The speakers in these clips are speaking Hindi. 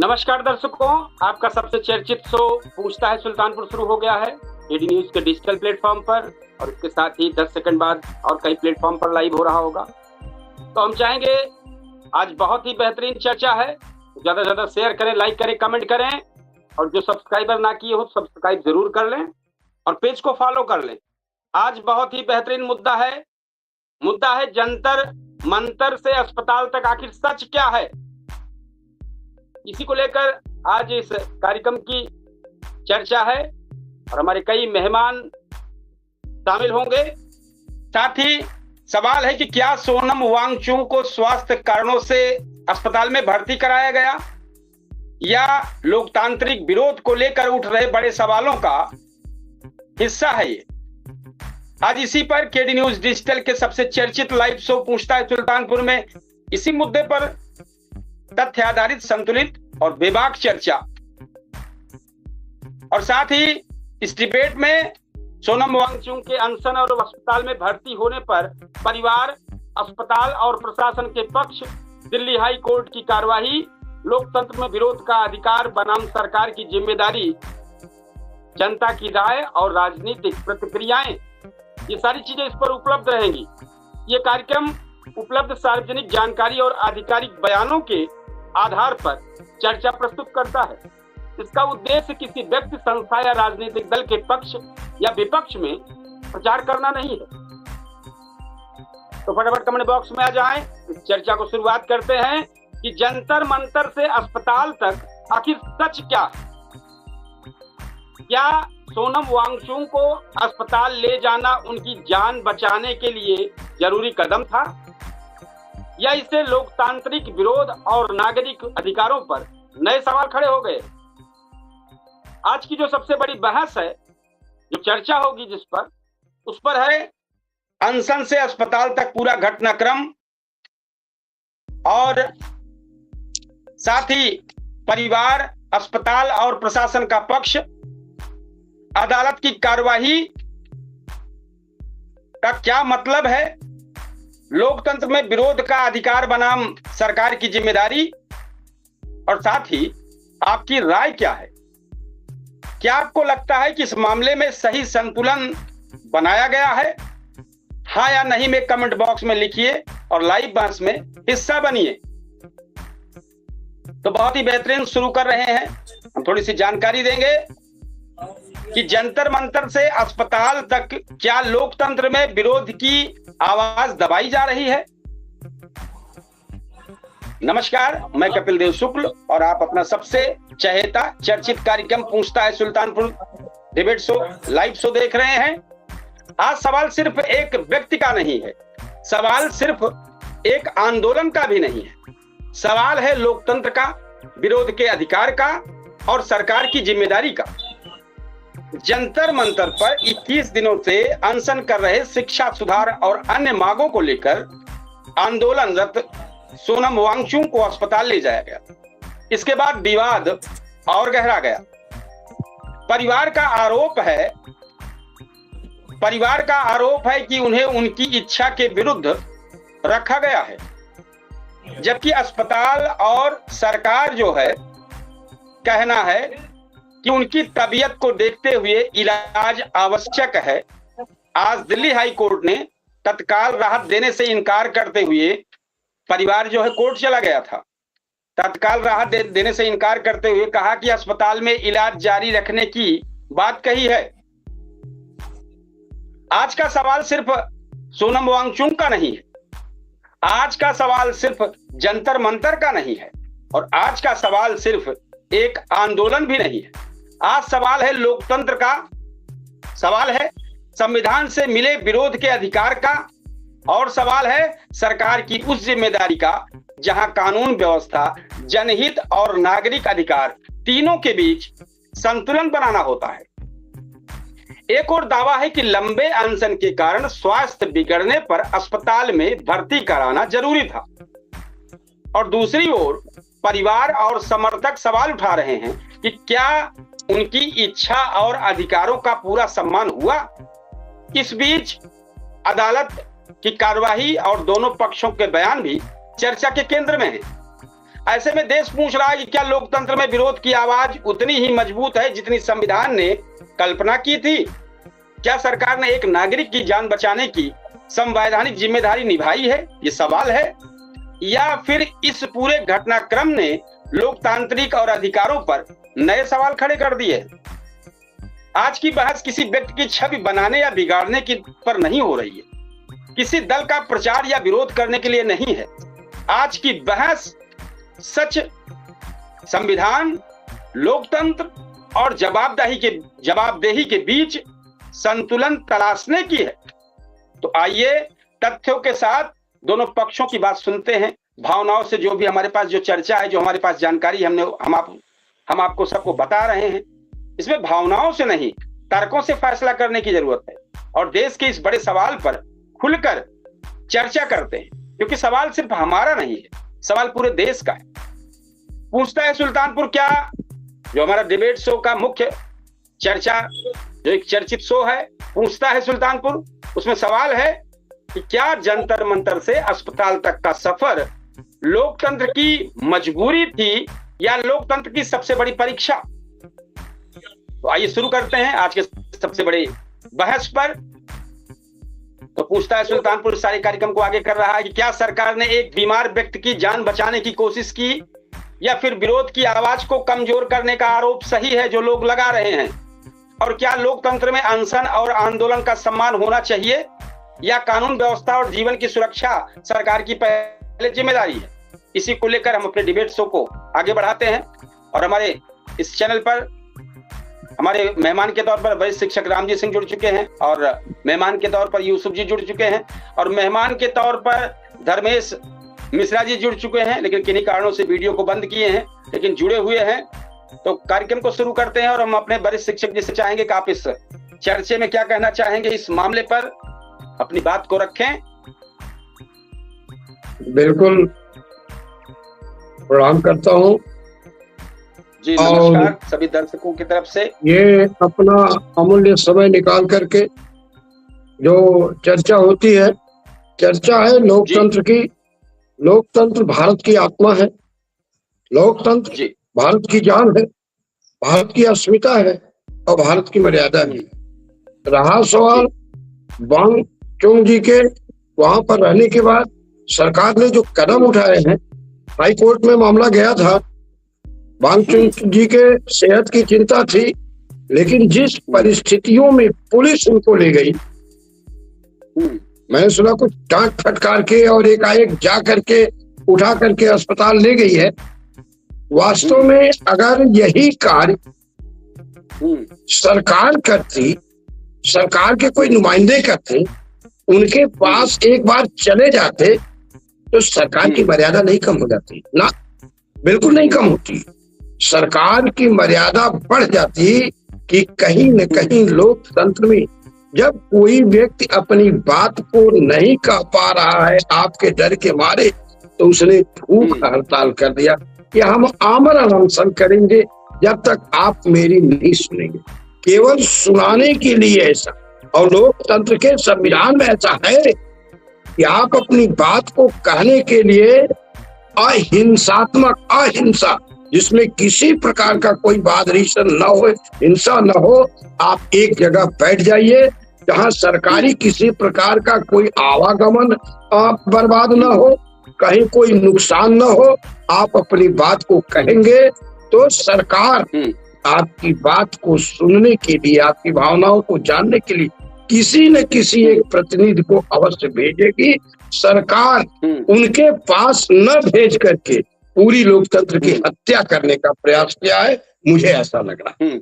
नमस्कार दर्शकों, आपका सबसे चर्चित शो पूछता है सुल्तानपुर शुरू हो गया है एडी न्यूज के डिजिटल प्लेटफॉर्म पर और इसके साथ ही 10 सेकंड बाद और कई प्लेटफॉर्म पर लाइव हो रहा होगा। तो हम चाहेंगे आज बहुत ही बेहतरीन चर्चा है, ज्यादा से ज्यादा शेयर करें, लाइक करें, कमेंट करें और जो सब्सक्राइबर ना किए हो सब्सक्राइब जरूर कर लें और पेज को फॉलो कर लें। आज बहुत ही बेहतरीन मुद्दा है जंतर मंतर से अस्पताल तक आखिर सच क्या है। इसी को लेकर आज इस कार्यक्रम की चर्चा है और हमारे कई मेहमान शामिल होंगे। साथ ही सवाल है कि क्या सोनम वांगचुक को स्वास्थ्य कारणों से अस्पताल में भर्ती कराया गया या लोकतांत्रिक विरोध को लेकर उठ रहे बड़े सवालों का हिस्सा है ये। आज इसी पर केडी न्यूज डिजिटल के सबसे चर्चित लाइव शो पूछता है सुल्तानपुर में इसी मुद्दे पर तथ्य आधारित, संतुलित और बेबाक चर्चा। और साथ ही इस डिबेट में सोनम वांगचुक के अनशन और अस्पताल में भर्ती होने पर परिवार, अस्पताल और प्रशासन के पक्ष, दिल्ली हाई कोर्ट की कार्यवाही, लोकतंत्र में विरोध का अधिकार बनाम सरकार की जिम्मेदारी, जनता की राय और राजनीतिक प्रतिक्रियाएं, ये सारी चीजें इस पर उपलब्ध रहेंगी। ये कार्यक्रम उपलब्ध सार्वजनिक जानकारी और आधिकारिक बयानों के आधार पर चर्चा प्रस्तुत करता है। इसका उद्देश्य किसी व्यक्ति, संस्था या राजनीतिक दल के पक्ष या विपक्ष में प्रचार करना नहीं है। तो फटाफट कमेंट बॉक्स में आ जाएं, इस चर्चा को शुरुआत करते हैं कि जंतर मंतर से अस्पताल तक आखिर सच क्या है। क्या सोनम वांगचुक को अस्पताल ले जाना उनकी जान बचाने के लिए जरूरी कदम था या इससे लोकतांत्रिक विरोध और नागरिक अधिकारों पर नए सवाल खड़े हो गए। आज की जो सबसे बड़ी बहस है, जो चर्चा होगी जिस पर, उस पर है अनशन से अस्पताल तक पूरा घटनाक्रम और साथ ही परिवार, अस्पताल और प्रशासन का पक्ष, अदालत की कार्यवाही का क्या मतलब है, लोकतंत्र में विरोध का अधिकार बनाम सरकार की जिम्मेदारी और साथ ही आपकी राय क्या है। क्या आपको लगता है कि इस मामले में सही संतुलन बनाया गया है? हाँ या नहीं में कमेंट बॉक्स में लिखिए और लाइव बहस में हिस्सा बनिए। तो बहुत ही बेहतरीन शुरू कर रहे हैं। हम थोड़ी सी जानकारी देंगे कि जंतर मंतर से अस्पताल तक क्या लोकतंत्र में विरोध की आवाज दबाई जा रही है। नमस्कार, मैं कपिल देव शुक्ल और आप अपना सबसे चहेता चर्चित कार्यक्रम पूछता है Sultanpur debate show live show देख रहे हैं। आज सवाल सिर्फ एक व्यक्ति का नहीं है, सवाल सिर्फ एक आंदोलन का भी नहीं है, सवाल है लोकतंत्र का, विरोध के अधिकार का और सरकार की जिम्मेदारी का। जंतर मंतर पर 21 दिनों से अनशन कर रहे शिक्षा सुधार और अन्य मांगों को लेकर आंदोलनरत सोनम वांगचुक को अस्पताल ले जाया गया। इसके बाद विवाद और गहरा गया। परिवार का आरोप है कि उन्हें उनकी इच्छा के विरुद्ध रखा गया है, जबकि अस्पताल और सरकार जो है कहना है कि उनकी तबीयत को देखते हुए इलाज आवश्यक है। आज दिल्ली हाई कोर्ट ने तत्काल राहत देने से इनकार करते हुए, परिवार जो है कोर्ट चला गया था, तत्काल राहत देने से इनकार करते हुए कहा कि अस्पताल में इलाज जारी रखने की बात कही है। आज का सवाल सिर्फ सोनम वांगचुक का नहीं है, आज का सवाल सिर्फ जंतर मंतर का नहीं है और आज का सवाल सिर्फ एक आंदोलन भी नहीं है। आज सवाल है लोकतंत्र का, सवाल है संविधान से मिले विरोध के अधिकार का और सवाल है सरकार की उस जिम्मेदारी का जहां कानून व्यवस्था, जनहित और नागरिक अधिकार तीनों के बीच संतुलन बनाना होता है। एक और दावा है कि लंबे अनशन के कारण स्वास्थ्य बिगड़ने पर अस्पताल में भर्ती कराना जरूरी था और दूसरी ओर परिवार और समर्थक सवाल उठा रहे हैं कि क्या उनकी इच्छा और अधिकारों का पूरा सम्मान हुआ। इस बीच अदालत की कार्यवाही और दोनों पक्षों के बयान भी चर्चा के केंद्र में है। ऐसे में देश पूछ रहा है कि क्या लोकतंत्र में विरोध की आवाज उतनी ही मजबूत है जितनी संविधान ने कल्पना की थी? क्या सरकार ने एक नागरिक की जान बचाने की संवैधानिक जिम्मेदारी निभाई है? ये सवाल है। या फिर इस पूरे घटनाक्रम ने लोकतांत्रिक और अधिकारों पर नए सवाल खड़े कर दिए? आज की बहस किसी व्यक्ति की छवि बनाने या बिगाड़ने की पर नहीं हो रही है, किसी दल का प्रचार या विरोध करने के लिए नहीं है। आज की बहस सच, संविधान, लोकतंत्र और जवाबदेही के बीच संतुलन तलाशने की है। तो आइए तथ्यों के साथ दोनों पक्षों की बात सुनते हैं। भावनाओं से जो भी हमारे पास जो चर्चा है, जो हमारे पास जानकारी हम आपको सबको बता रहे हैं, इसमें भावनाओं से नहीं तर्कों से फैसला करने की जरूरत है। और देश के इस बड़े सवाल पर खुलकर चर्चा करते हैं, क्योंकि सवाल सिर्फ हमारा नहीं है, सवाल पूरे देश का है। पूछता है सुल्तानपुर क्या, जो हमारा डिबेट शो का मुख्य चर्चा, जो एक चर्चित शो है, पूछता है सुल्तानपुर, उसमें सवाल है कि क्या जंतर मंतर से अस्पताल तक का सफर लोकतंत्र की मजबूरी थी या लोकतंत्र की सबसे बड़ी परीक्षा? तो आइए शुरू करते हैं आज के सबसे बड़े बहस पर। तो पूछता है सुल्तानपुर सारे कार्यक्रम को आगे कर रहा है कि क्या सरकार ने एक बीमार व्यक्ति की जान बचाने की कोशिश की या फिर विरोध की आवाज को कमजोर करने का आरोप सही है जो लोग लगा रहे हैं? और क्या लोकतंत्र में अनशन और आंदोलन का सम्मान होना चाहिए या कानून व्यवस्था और जीवन की सुरक्षा सरकार की पहले जिम्मेदारी है? इसी को लेकर हम अपने डिबेट शो को आगे बढ़ाते हैं। और हमारे इस चैनल पर हमारे मेहमान के तौर पर वरिष्ठ शिक्षक रामजी सिंह जुड़ चुके हैं, और मेहमान के तौर पर यूसुफ जी जुड़ चुके हैं, और मेहमान के तौर पर धर्मेश मिश्रा जी जुड़ चुके हैं, लेकिन किन्हीं कारणों से वीडियो को बंद किए हैं, लेकिन जुड़े हुए हैं। तो कार्यक्रम को शुरू करते हैं और हम अपने वरिष्ठ शिक्षक जी से चाहेंगे कि आप इस चर्चे में क्या कहना चाहेंगे, इस मामले पर अपनी बात को रखें। बिल्कुल, प्रणाम करता हूँ जी, नमस्कार सभी दर्शकों की तरफ से। ये अपना अमूल्य समय निकाल करके जो चर्चा होती है, चर्चा है लोकतंत्र की। लोकतंत्र भारत की आत्मा है, लोकतंत्र भारत की जान है, भारत की अस्मिता है और भारत की मर्यादा है। रहा सवाल वांगचुक जी के वहां पर रहने के बाद सरकार ने जो कदम उठाए हैं, हाई कोर्ट में मामला गया था, वांगचुक जी के सेहत की चिंता थी, लेकिन जिस परिस्थितियों में पुलिस उनको ले गई, मैंने सुना कुछ डांट फटकार के और एकाएक जा करके उठा करके अस्पताल ले गई है। वास्तव में अगर यही कार्य सरकार करती, सरकार के कोई नुमाइंदे करते, उनके पास एक बार चले जाते, तो सरकार की मर्यादा नहीं कम हो जाती ना, बिल्कुल नहीं कम होती। सरकार की मर्यादा बढ़ जाती कि कहीं न कहीं लोकतंत्र में जब कोई व्यक्ति अपनी बात को नहीं कह पा रहा है आपके डर के मारे, तो उसने भूख हड़ताल कर दिया कि हम आमरण अनशन करेंगे जब तक आप मेरी नहीं सुनेंगे। केवल सुनाने के लिए ऐसा, और लोकतंत्र के संविधान में ऐसा है कि आप अपनी बात को कहने के लिए अहिंसात्मक, अहिंसा जिसमें किसी प्रकार का कोई वाद रीसन न हो, हिंसा न हो, आप एक जगह बैठ जाइए जहां सरकारी किसी प्रकार का कोई आवागमन बर्बाद न हो, कहीं कोई नुकसान न हो, आप अपनी बात को कहेंगे तो सरकार आपकी बात को सुनने के लिए, आपकी भावनाओं को जानने के लिए किसी न किसी एक प्रतिनिधि को अवश्य भेजेगी। सरकार उनके पास न भेज करके पूरी लोकतंत्र की हत्या करने का प्रयास किया है, मुझे ऐसा लग रहा है।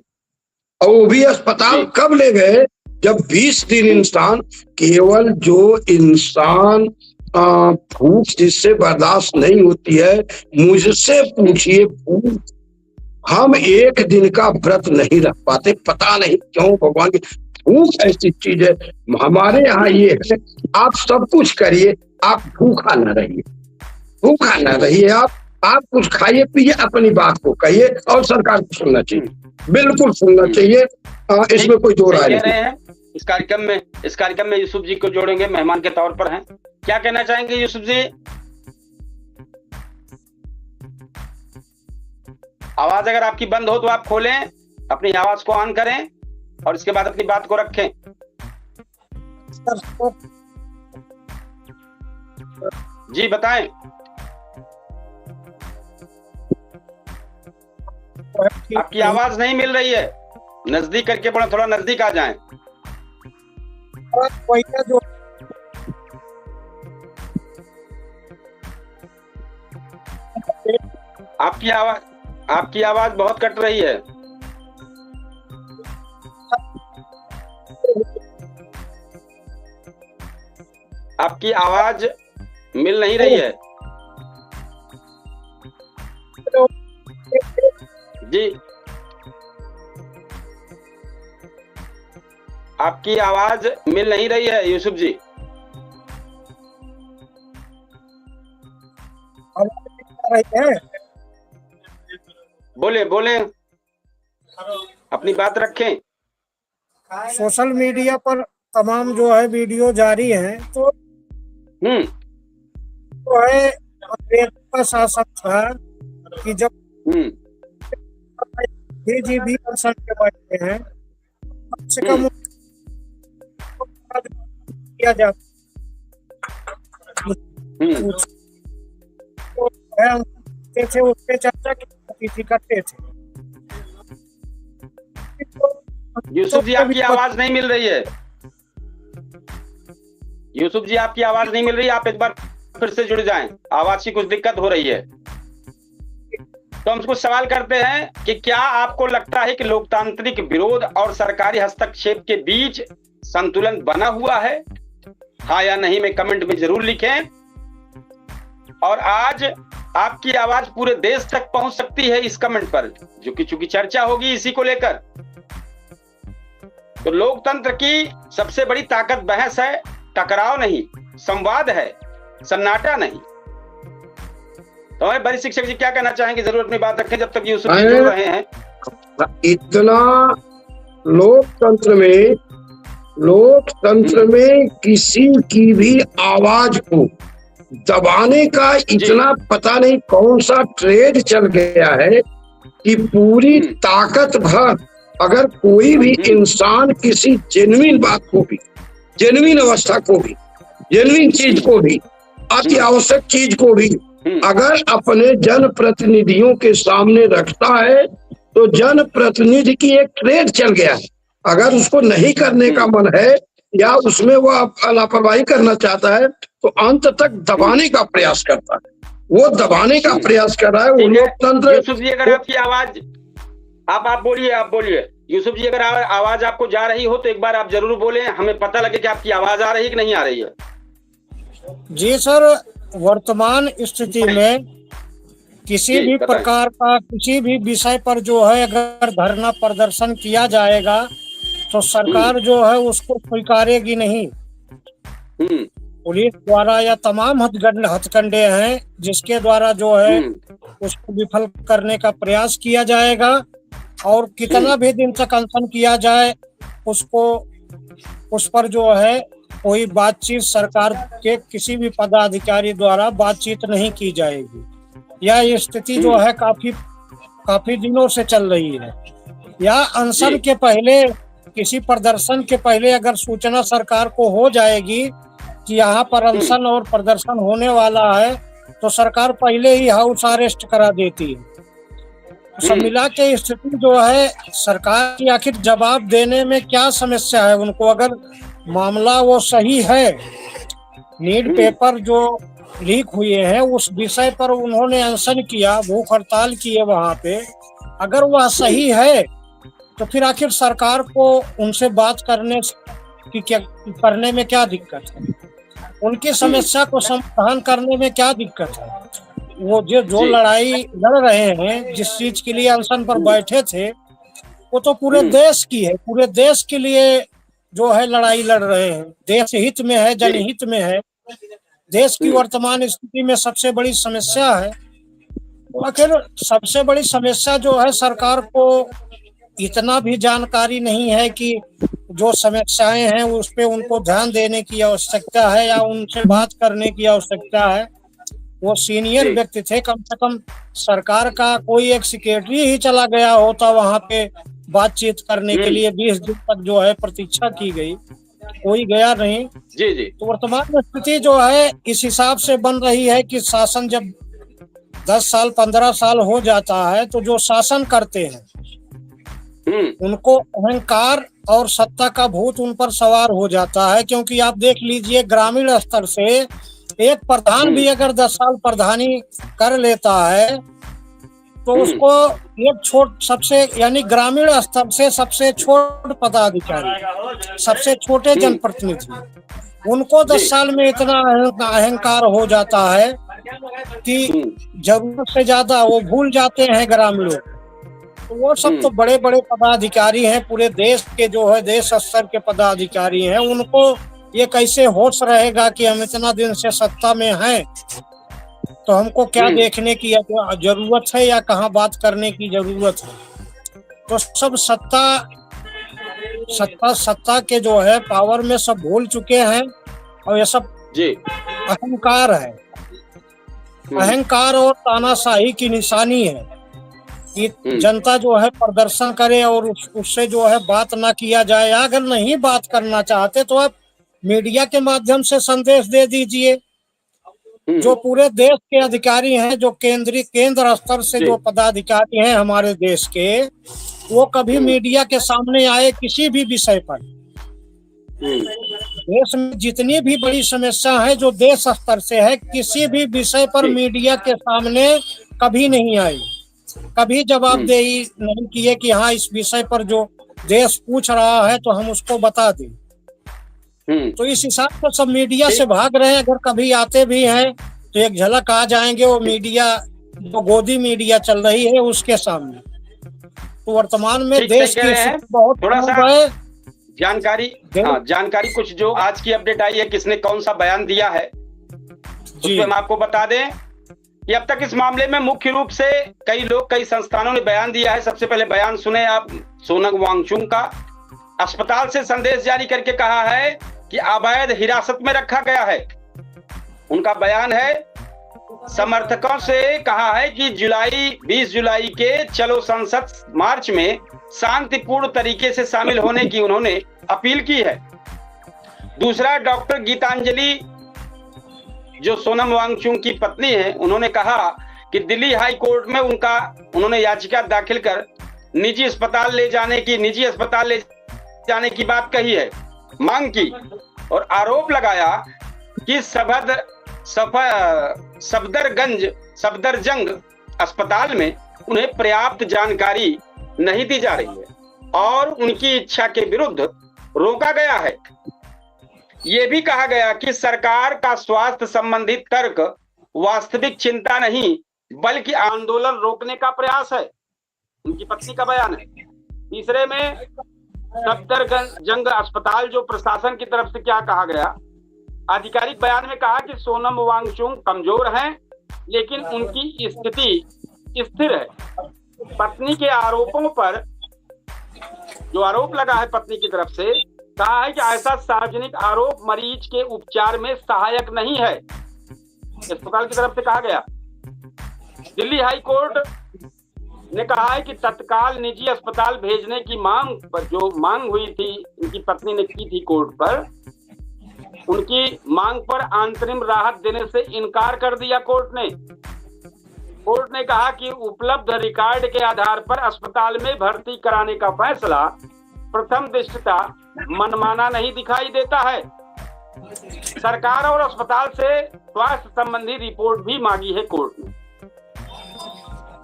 और वो भी अस्पताल कब ले गए, जब 20 दिन इंसान, केवल जो इंसान भूख जिससे बर्दाश्त नहीं होती है, मुझसे पूछिए भूख, हम एक दिन का व्रत नहीं रख पाते, पता नहीं क्यों। भगवान की भूख ऐसी चीज है, हमारे यहाँ ये है, आप सब कुछ करिए, आप भूखा न रहिए, भूखा न रहिए, आप कुछ खाइए पिए, अपनी बात को कहिए, और सरकार को सुनना चाहिए, बिल्कुल सुनना चाहिए, इसमें कोई दो राय नहीं। इस कार्यक्रम में यूसुफ जी को जोड़ेंगे, मेहमान के तौर पर हैं। क्या कहना चाहेंगे यूसुफ जी? आवाज अगर आपकी बंद हो तो आप खोलें, अपनी आवाज को ऑन करें और इसके बाद अपनी बात को रखें। जी बताएं। आपकी आवाज नहीं मिल रही है, नजदीक करके बोले, थोड़ा नजदीक आ जाएं। आपकी आवाज बहुत कट रही है। आपकी आवाज मिल नहीं रही है। जी आपकी आवाज मिल नहीं रही है यूसुफ जी। बोले बोले, अपनी बात रखें। सोशल मीडिया पर तमाम जो है वीडियो जारी है, तो है अंग्रेज का शासन था कि जब जी भी अनशन के बैठे हैं, कम से कम किया जाता थे, उस पे चर्चा करते थे। यूसुफ जी आपकी आवाज नहीं मिल रही है। यूसुफ जी आपकी आवाज नहीं मिल रही, आप एक बार फिर से जुड़ जाएं, आवाज की कुछ दिक्कत हो रही है। तो हम कुछ सवाल करते हैं कि क्या आपको लगता है कि लोकतांत्रिक विरोध और सरकारी हस्तक्षेप के बीच संतुलन बना हुआ है? हाँ या नहीं में कमेंट में जरूर लिखें। और आज आपकी आवाज पूरे देश तक पहुंच सकती है इस कमेंट पर, जो कि चूंकि चर्चा होगी इसी को लेकर। तो लोकतंत्र की सबसे बड़ी ताकत बहस है, टकराव नहीं, संवाद है, सन्नाटा नहीं। तो हमें बड़ी शिक्षक जी क्या कहना चाहेंगे? जरूर अपनी बात रखें जब तक यूसुफ जी जुड़ रहे हैं। इतना लोकतंत्र में किसी की भी आवाज को दबाने का इतना पता नहीं कौन सा ट्रेड चल गया है कि पूरी ताकत भर अगर कोई भी इंसान किसी जेन्युइन बात को भी, जेन्युइन अवस्था को भी, जेन्युइन चीज को भी, अति आवश्यक चीज को भी अगर अपने जनप्रतिनिधियों के सामने रखता है तो जनप्रतिनिधि की एक ट्रेड चल गया है। अगर उसको नहीं करने का मन है या उसमें वो लापरवाही करना चाहता है तो अंत तक दबाने का प्रयास करता है, वो दबाने का प्रयास कर रहा है। वो लोकतंत्र। यूसुफ जी अगर आपकी आवाज आप बोलिए यूसुफ जी, अगर आवाज आपको जा रही हो तो एक बार आप जरूर बोलें, हमें पता लगे कि आपकी आवाज आ रही है कि नहीं आ रही है। जी सर, वर्तमान स्थिति में किसी भी प्रकार का किसी भी विषय पर जो है अगर धरना प्रदर्शन किया जाएगा तो सरकार जो है उसको स्वीकारेगी नहीं। पुलिस द्वारा या तमाम हथकंडे हैं जिसके द्वारा जो है उसको विफल करने का प्रयास किया जाएगा, और कितना भी दिन तक अनशन किया जाए उसको उस पर जो है कोई बातचीत सरकार के किसी भी पदाधिकारी द्वारा बातचीत नहीं की जाएगी। यह स्थिति जो है काफी दिनों से चल रही है। या अनशन के पहले, किसी प्रदर्शन के पहले अगर सूचना सरकार को हो जाएगी कि यहाँ पर अनशन और प्रदर्शन होने वाला है तो सरकार पहले ही हाउस अरेस्ट करा देती है। सब मिला के स्थिति जो है सरकार की आखिर जवाब देने में क्या समस्या है उनको? अगर मामला वो सही है, नीट पेपर जो लीक हुए हैं उस विषय पर उन्होंने अनशन किया, भूख हड़ताल किए वहां पे, अगर वह सही है तो फिर आखिर सरकार को उनसे बात करने में क्या दिक्कत है? उनकी समस्या को समाधान करने में क्या दिक्कत है? वो जो लड़ाई लड़ रहे हैं, जिस चीज के लिए अनशन पर बैठे थे, वो तो पूरे देश की है, पूरे देश के लिए जो है लड़ाई लड़ रहे हैं, देश हित में है, जनहित में है। देश की वर्तमान स्थिति में सबसे बड़ी समस्या है। आखिर सबसे बड़ी समस्या जो है सरकार को इतना भी जानकारी नहीं है कि जो समस्याएं हैं उस पे उनको ध्यान देने की आवश्यकता है या उनसे बात करने की आवश्यकता है। वो सीनियर व्यक्ति थे, कम से कम सरकार का कोई एक सेक्रेटरी ही चला गया होता वहां पे बातचीत करने के लिए। 20 दिन तक जो है प्रतीक्षा की गई, कोई गया नहीं। जी जी। तो वर्तमान स्थिति जो है इस हिसाब से बन रही है कि शासन जब 10 साल 15 साल हो जाता है तो जो शासन करते हैं उनको अहंकार और सत्ता का भूत उन पर सवार हो जाता है। क्योंकि आप देख लीजिए, ग्रामीण स्तर से एक प्रधान भी अगर 10 साल प्रधानी कर लेता है तो उसको एक सबसे यानी ग्रामीण स्तर से सबसे छोटे पदाधिकारी, सबसे छोटे जनप्रतिनिधि, उनको 10 साल में इतना अहंकार हो जाता है कि जरूरत से ज्यादा वो भूल जाते हैं ग्रामीणों। तो वो सब तो बड़े बड़े पदाधिकारी हैं, पूरे देश के जो है देश स्तर के पदाधिकारी हैं, उनको ये कैसे होश रहेगा कि हम इतना दिन से सत्ता में हैं तो हमको क्या देखने की जरूरत है या कहाँ बात करने की जरूरत है। तो सब सत्ता के जो है पावर में सब भूल चुके हैं और ये सब अहंकार है, अहंकार और तानाशाही की निशानी है कि जनता जो है प्रदर्शन करे और उससे जो है बात ना किया जाए। अगर नहीं बात करना चाहते तो आप मीडिया के माध्यम से संदेश दे दीजिए। जो पूरे देश के अधिकारी हैं, जो केंद्र स्तर से जो पदाधिकारी हैं हमारे देश के, वो कभी मीडिया के सामने आए किसी भी विषय पर। देश में जितनी भी बड़ी समस्या है जो देश स्तर से है, किसी भी विषय पर मीडिया के सामने कभी नहीं आई, कभी जवाबदेही नहीं किए कि हाँ इस विषय पर जो देश पूछ रहा है तो हम उसको बता दें। तो इस हिसाब से सब मीडिया से भाग रहे हैं। अगर कभी आते भी हैं तो एक झलक आ जाएंगे वो मीडिया, जो गोदी मीडिया चल रही है उसके सामने। तो वर्तमान में देश की बहुत थोड़ा सा जानकारी कुछ जो आज की अपडेट आई है, किसने कौन सा बयान दिया है उसमें हम आपको बता दें कि अब तक इस मामले में मुख्य रूप से कई लोग, कई संस्थानों ने बयान दिया है। सबसे पहले बयान सुने आप सोनम वांगचुक का। अस्पताल से संदेश जारी करके कहा है कि अवैध हिरासत में रखा गया है। उनका बयान है। समर्थकों से कहा है कि 20 जुलाई के चलो संसद मार्च में शांतिपूर्ण तरीके से शामिल होने की उन्होंने अपील की है। दूसरा, डॉक्टर गीतांजलि जो सोनम वांगचुक की पत्नी है, उन्होंने कहा कि दिल्ली हाई कोर्ट में उन्होंने याचिका दाखिल कर निजी अस्पताल ले जाने की बात कही है, मांग की, और आरोप लगाया कि सफदरजंग अस्पताल में उन्हें पर्याप्त जानकारी नहीं दी जा रही है और उनकी इच्छा के विरुद्ध रोका गया है। ये भी कहा गया कि सरकार का स्वास्थ्य संबंधित तर्क वास्तविक चिंता नहीं बल्कि आंदोलन रोकने का प्रयास है, उनकी पत्नी का बयान है। तीसरे में सफदरजंग अस्पताल जो प्रशासन की तरफ से क्या कहा गया, आधिकारिक बयान में कहा कि सोनम वांगचुक कमजोर हैं लेकिन उनकी स्थिति स्थिर है। पत्नी के आरोपों पर जो आरोप लगा है पत्नी की तरफ से, कहा है कि ऐसा सार्वजनिक आरोप मरीज के उपचार में सहायक नहीं है, अस्पताल की तरफ से कहा गया। दिल्ली हाई कोर्ट ने कहा है कि तत्काल निजी अस्पताल भेजने की मांग पर, जो मांग हुई थी उनकी पत्नी ने की थी कोर्ट पर, उनकी मांग पर अंतरिम राहत देने से इनकार कर दिया कोर्ट ने। कोर्ट ने कहा कि उपलब्ध रिकॉर्ड के आधार पर अस्पताल में भर्ती कराने का फैसला प्रथम दृष्टया मनमाना नहीं दिखाई देता है। सरकार और अस्पताल से स्वास्थ्य संबंधी रिपोर्ट भी मांगी है कोर्ट ने।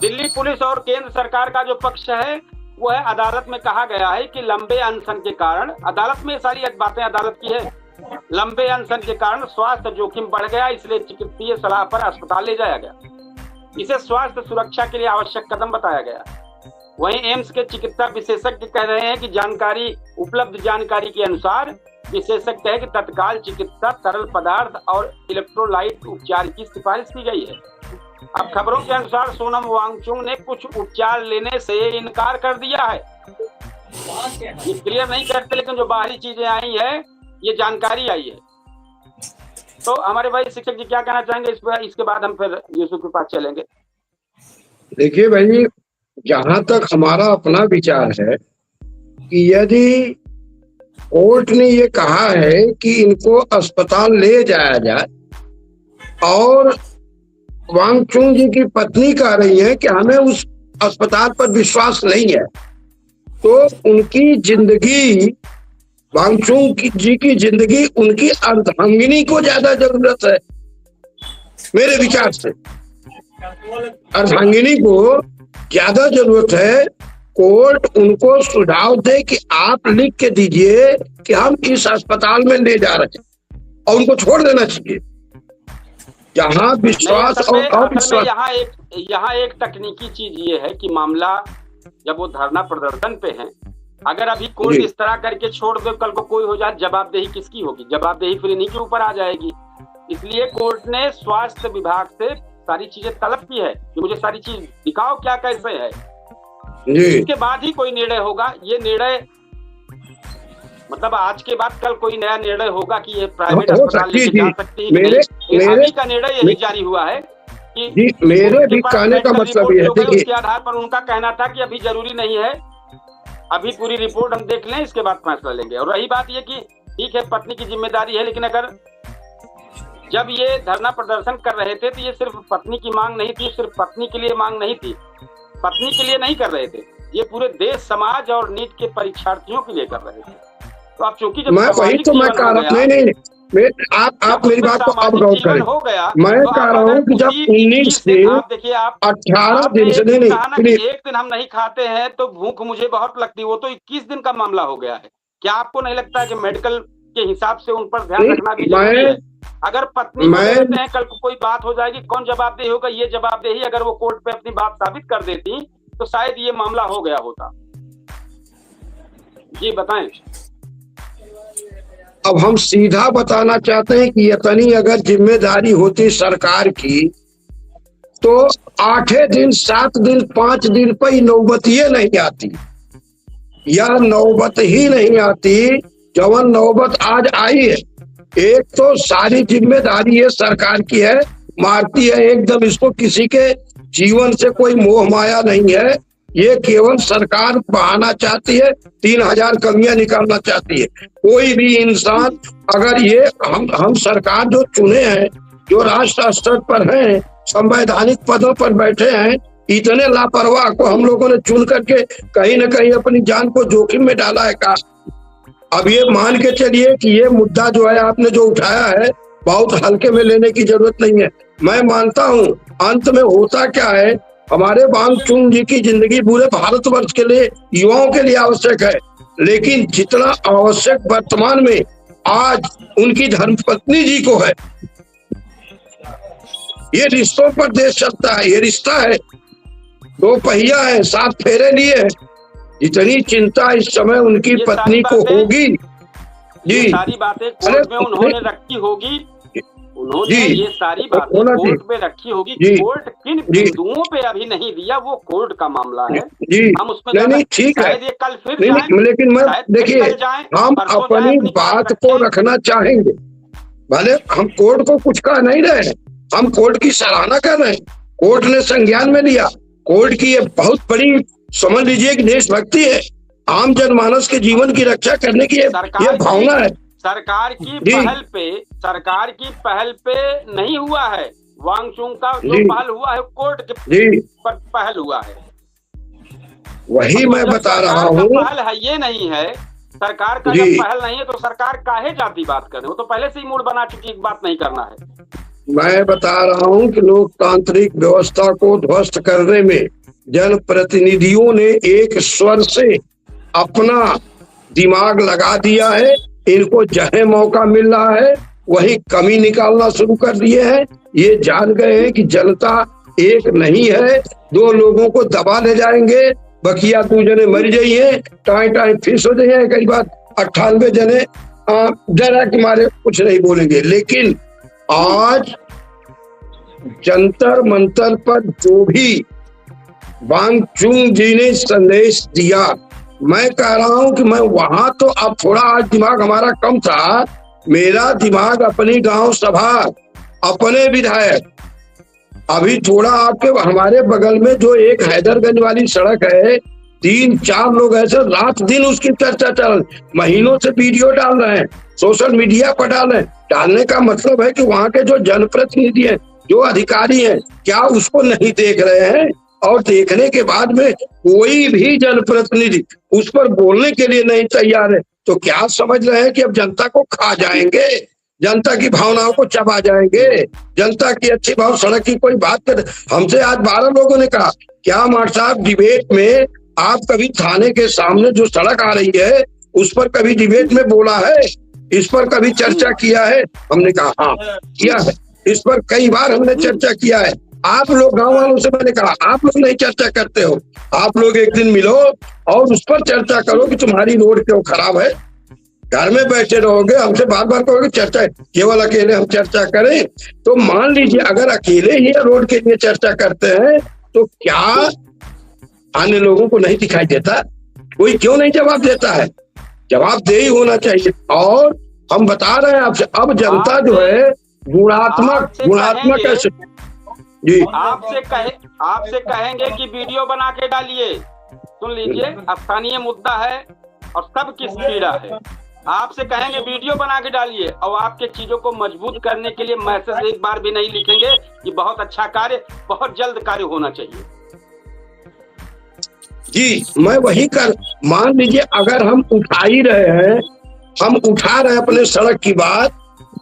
दिल्ली पुलिस और केंद्र सरकार का जो पक्ष है वो है, अदालत में कहा गया है कि लंबे अनशन के कारण, अदालत में सारी बातें अदालत की है, लंबे अनशन के कारण स्वास्थ्य जोखिम बढ़ गया, इसलिए चिकित्सीय सलाह पर अस्पताल ले जाया गया। इसे स्वास्थ्य सुरक्षा के लिए आवश्यक कदम बताया गया। वहीं एम्स के चिकित्सा विशेषज्ञ कह रहे हैं कि उपलब्ध जानकारी के अनुसार विशेषज्ञ है कि तत्काल चिकित्सा, तरल पदार्थ और इलेक्ट्रोलाइट उपचार की सिफारिश की गई है। अब खबरों के अनुसार सोनम वांगचुक ने कुछ उपचार लेने से इनकार कर दिया है। ये क्लियर नहीं करते, लेकिन जो बाहरी चीजें आई है ये जानकारी आई है। तो हमारे भाई शिक्षक जी क्या कहना चाहेंगे इस पर, इसके बाद हम फिर यूसुफ के पास चलेंगे। देखिए भाई, जहां तक हमारा अपना विचार है कि यदि कोर्ट ने ये कहा है कि इनको अस्पताल ले जाया जाए और वांगचुक जी की पत्नी कह रही है कि हमें उस अस्पताल पर विश्वास नहीं है, तो उनकी जिंदगी, वांगचुक जी की जिंदगी उनकी अर्धांगिनी को ज्यादा जरूरत है मेरे विचार से। अर्धांगिनी को ज्यादा जरूरत है। कोर्ट उनको सुझाव दे कि आप लिख के दीजिए कि हम इस अस्पताल में ले जा रहे हैं और उनको छोड़ देना चाहिए। जहाँ विश्वास और अविश्वास, यहाँ एक तकनीकी चीज ये है कि मामला जब वो धरना प्रदर्शन पे है, अगर अभी कोर्ट इस तरह करके छोड़ दे, कल को कोई हो जाए, जवाबदेही किसकी होगी? जवाबदेही फिर इन्हीं के ऊपर आ जाएगी। इसलिए कोर्ट ने स्वास्थ्य विभाग से सारी चीजें तलब की है कि मुझे सारी चीज दिखाओ क्या कैसे है, इसके बाद ही कोई निर्णय होगा। ये निर्णय मतलब आज के बाद कल कोई नया निर्णय होगा कि ये प्राइवेट अस्पताल लेके जा सकती है। अभी का निर्णय यही जारी हुआ है कि मेरे भी कहने का मतलब ये है, देखिए उसके आधार पर उनका कहना था कि अभी जरूरी नहीं है, अभी पूरी रिपोर्ट हम देख लें, इसके बाद फैसला लेंगे। और रही बात ये कि ठीक है पत्नी की जिम्मेदारी है, लेकिन अगर जब ये धरना प्रदर्शन कर रहे थे तो ये सिर्फ पत्नी की मांग नहीं थी, सिर्फ पत्नी के लिए मांग नहीं थी, पत्नी के लिए नहीं कर रहे थे, ये पूरे देश समाज और नीट के परीक्षार्थियों के लिए कर रहे थे। तो आप चूंकि जब मैं वही तो मैं कह रहा हूँ, नहीं आप मेरी बात को अब गौर करें। मैं कह रहा हूँ कि जब 19 से 18 दिन से नहीं, एक दिन हम नहीं खाते हैं तो भूख मुझे बहुत लगती है, वो तो 21 दिन का मामला हो गया है। क्या आपको नहीं लगता है कि मेडिकल के हिसाब से उन पर ध्यान रखना भी जरूरी है? अगर पत्नी कहते हैं कल को कोई बात हो जाएगी, कौन जवाबदेही होगा? ये जवाबदेही अगर वो कोर्ट पे अपनी बात साबित कर देती तो शायद ये मामला हो गया होता। जी बताएं। अब हम सीधा बताना चाहते हैं कि इतनी अगर जिम्मेदारी होती सरकार की तो 8 दिन 7 दिन 5 दिन पर ही नौबत ये नहीं आती, या नौबत ही नहीं आती। जवन नौबत आज आई है, एक तो सारी जिम्मेदारी ये सरकार की है, मारती है एकदम इसको, किसी के जीवन से कोई मोह माया नहीं है, ये केवल सरकार बहाना चाहती है, 3000 कमियां निकालना चाहती है। कोई भी इंसान अगर ये हम सरकार जो चुने हैं, जो राष्ट्र स्तर पर हैं, संवैधानिक पदों पर बैठे हैं, इतने लापरवाह को हम लोगों ने चुन करके कहीं न कहीं अपनी जान को जोखिम में डाला है का। अब ये मान के चलिए कि ये मुद्दा जो है आपने जो उठाया है बहुत हल्के में लेने की जरूरत नहीं है। मैं मानता हूँ अंत में होता क्या है, हमारे वांगचुक जी की जिंदगी पूरे भारतवर्ष के लिए, युवाओं के लिए आवश्यक है, लेकिन जितना आवश्यक वर्तमान में आज उनकी धर्मपत्नी जी को है। ये रिश्तों पर देश चलता है, ये रिश्ता है, 2 पहिया है, 7 फेरे लिए है। इतनी चिंता इस समय उनकी पत्नी को होगी जी, सारी बातें कोर्ट में उन्होंने रखी होगी, उन्होंने ये सारी बातें कोर्ट में रखी होगी। कोर्ट किन बिंदुओं पे अभी नहीं दिया वो कोर्ट का मामला है, हम उसमें नहीं ठीक है, ये कल फिर लेकिन मैं देखिए हम अपनी बात को रखना चाहेंगे, भले हम कोर्ट को कुछ कह नहीं रहे, हम कोर्ट की सराहना कर रहे हैं। कोर्ट ने संज्ञान में लिया, कोर्ट की ये बहुत बड़ी समझ लीजिए कि देशभक्ति है, आम जनमानस के जीवन की रक्षा करने की ये भावना है। सरकार की पहल पे नहीं हुआ है, वांगचुक का जो पहल हुआ है कोर्ट के पर पहल हुआ है, वही मैं बता रहा हूँ। पहल है ये नहीं है, सरकार का जब पहल नहीं है तो सरकार काहे जाती बात करे, वो तो पहले से ही मूड बना चुकी बात नहीं करना है। मैं बता रहा हूँ कि लोकतांत्रिक व्यवस्था को ध्वस्त करने में जनप्रतिनिधियों ने एक स्वर से अपना दिमाग लगा दिया है, इनको जहाँ मौका मिल रहा है वही कमी निकालना शुरू कर दिए हैं। ये जान गए हैं कि जनता एक नहीं है, 2 लोगों को दबा ले जाएंगे, बकिया 2 जने मर जाइए, टाई फिस हो जाइए, कई बार 98 जने डरा के मारे कुछ नहीं बोलेंगे। लेकिन आज जंतर मंतर पर जो भी वांगचुक जी ने संदेश दिया, मैं कह रहा हूं कि मैं वहां तो अब थोड़ा आज दिमाग हमारा कम था, मेरा दिमाग अपनी गांव सभा, अपने विधायक। अभी थोड़ा आपके हमारे बगल में जो एक हैदरगंज वाली सड़क है, 3-4 लोग ऐसे रात दिन उसकी चर्चा चल, महीनों से वीडियो डाल रहे हैं, सोशल मीडिया पर डाल रहे हैं। डालने का मतलब है कि वहाँ के जो जनप्रतिनिधि हैं, जो अधिकारी हैं, क्या उसको नहीं देख रहे हैं? और देखने के बाद में कोई भी जनप्रतिनिधि उस पर बोलने के लिए नहीं तैयार है, तो क्या समझ रहे हैं कि अब जनता को खा जाएंगे, जनता की भावनाओं को चबा जाएंगे, जनता की अच्छी भाव सड़क की कोई बात कर। हमसे आज 12 लोगों ने कहा, क्या मार साहब डिबेट में आप कभी थाने के सामने जो सड़क आ रही है उस पर कभी डिबेट में बोला है, इस पर कभी चर्चा किया है? हमने कहा हाँ किया है, इस पर कई बार हमने चर्चा किया है। आप लोग गांव वालों से मैंने कहा आप लोग नहीं चर्चा करते हो, आप लोग एक दिन मिलो और उस पर चर्चा करो कि तुम्हारी रोड क्यों खराब है। घर में बैठे रहोगे, हमसे बार बार कहोगे चर्चा, केवल अकेले हम चर्चा करें? तो मान लीजिए अगर अकेले ही रोड के लिए चर्चा करते हैं तो क्या अन्य लोगों को नहीं दिखाई देता? कोई क्यों नहीं जवाब देता है? जवाबदेही होना चाहिए। और हम बता रहे हैं आपसे, अब जनता जो है गुणात्मक कैसे जी आपसे कहेंगे कि वीडियो बना के डालिए। सुन लीजिए, स्थानीय मुद्दा है और सब किस पीड़ा है। आपसे कहेंगे वीडियो बना के डालिए और आपके चीजों को मजबूत करने के लिए मैसेज एक बार भी नहीं लिखेंगे कि बहुत अच्छा कार्य, बहुत जल्द कार्य होना चाहिए। जी मैं वही मान लीजिए अगर हम उठा ही रहे हैं, हम उठा रहे हैं अपने सड़क की बात,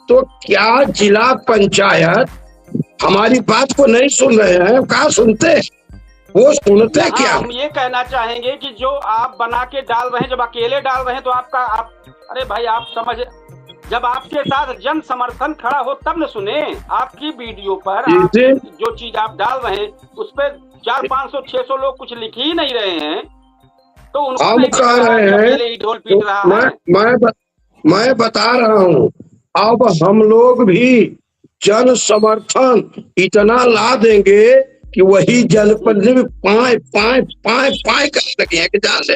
तो क्या जिला पंचायत हमारी बात को नहीं सुन रहे हैं? कहाँ सुनते? वो सुनते क्या? हम ये कहना चाहेंगे कि जो आप बना के डाल रहे हैं, जब अकेले डाल रहे हैं तो अरे भाई आप समझ, जब आपके साथ जन समर्थन खड़ा हो तब न सुने। आपकी वीडियो पर जो चीज आप डाल रहे हैं उस पर 400-500-600 लोग कुछ लिख ही नहीं रहे हैं, तो उनको हम कह रहे हैं, ढोल पीट रहा है। मैं बता रहा हूँ, अब हम लोग भी जन समर्थन इतना ला देंगे कि वही जनप्रतिनिधि पाए कर लगे हैं कि जान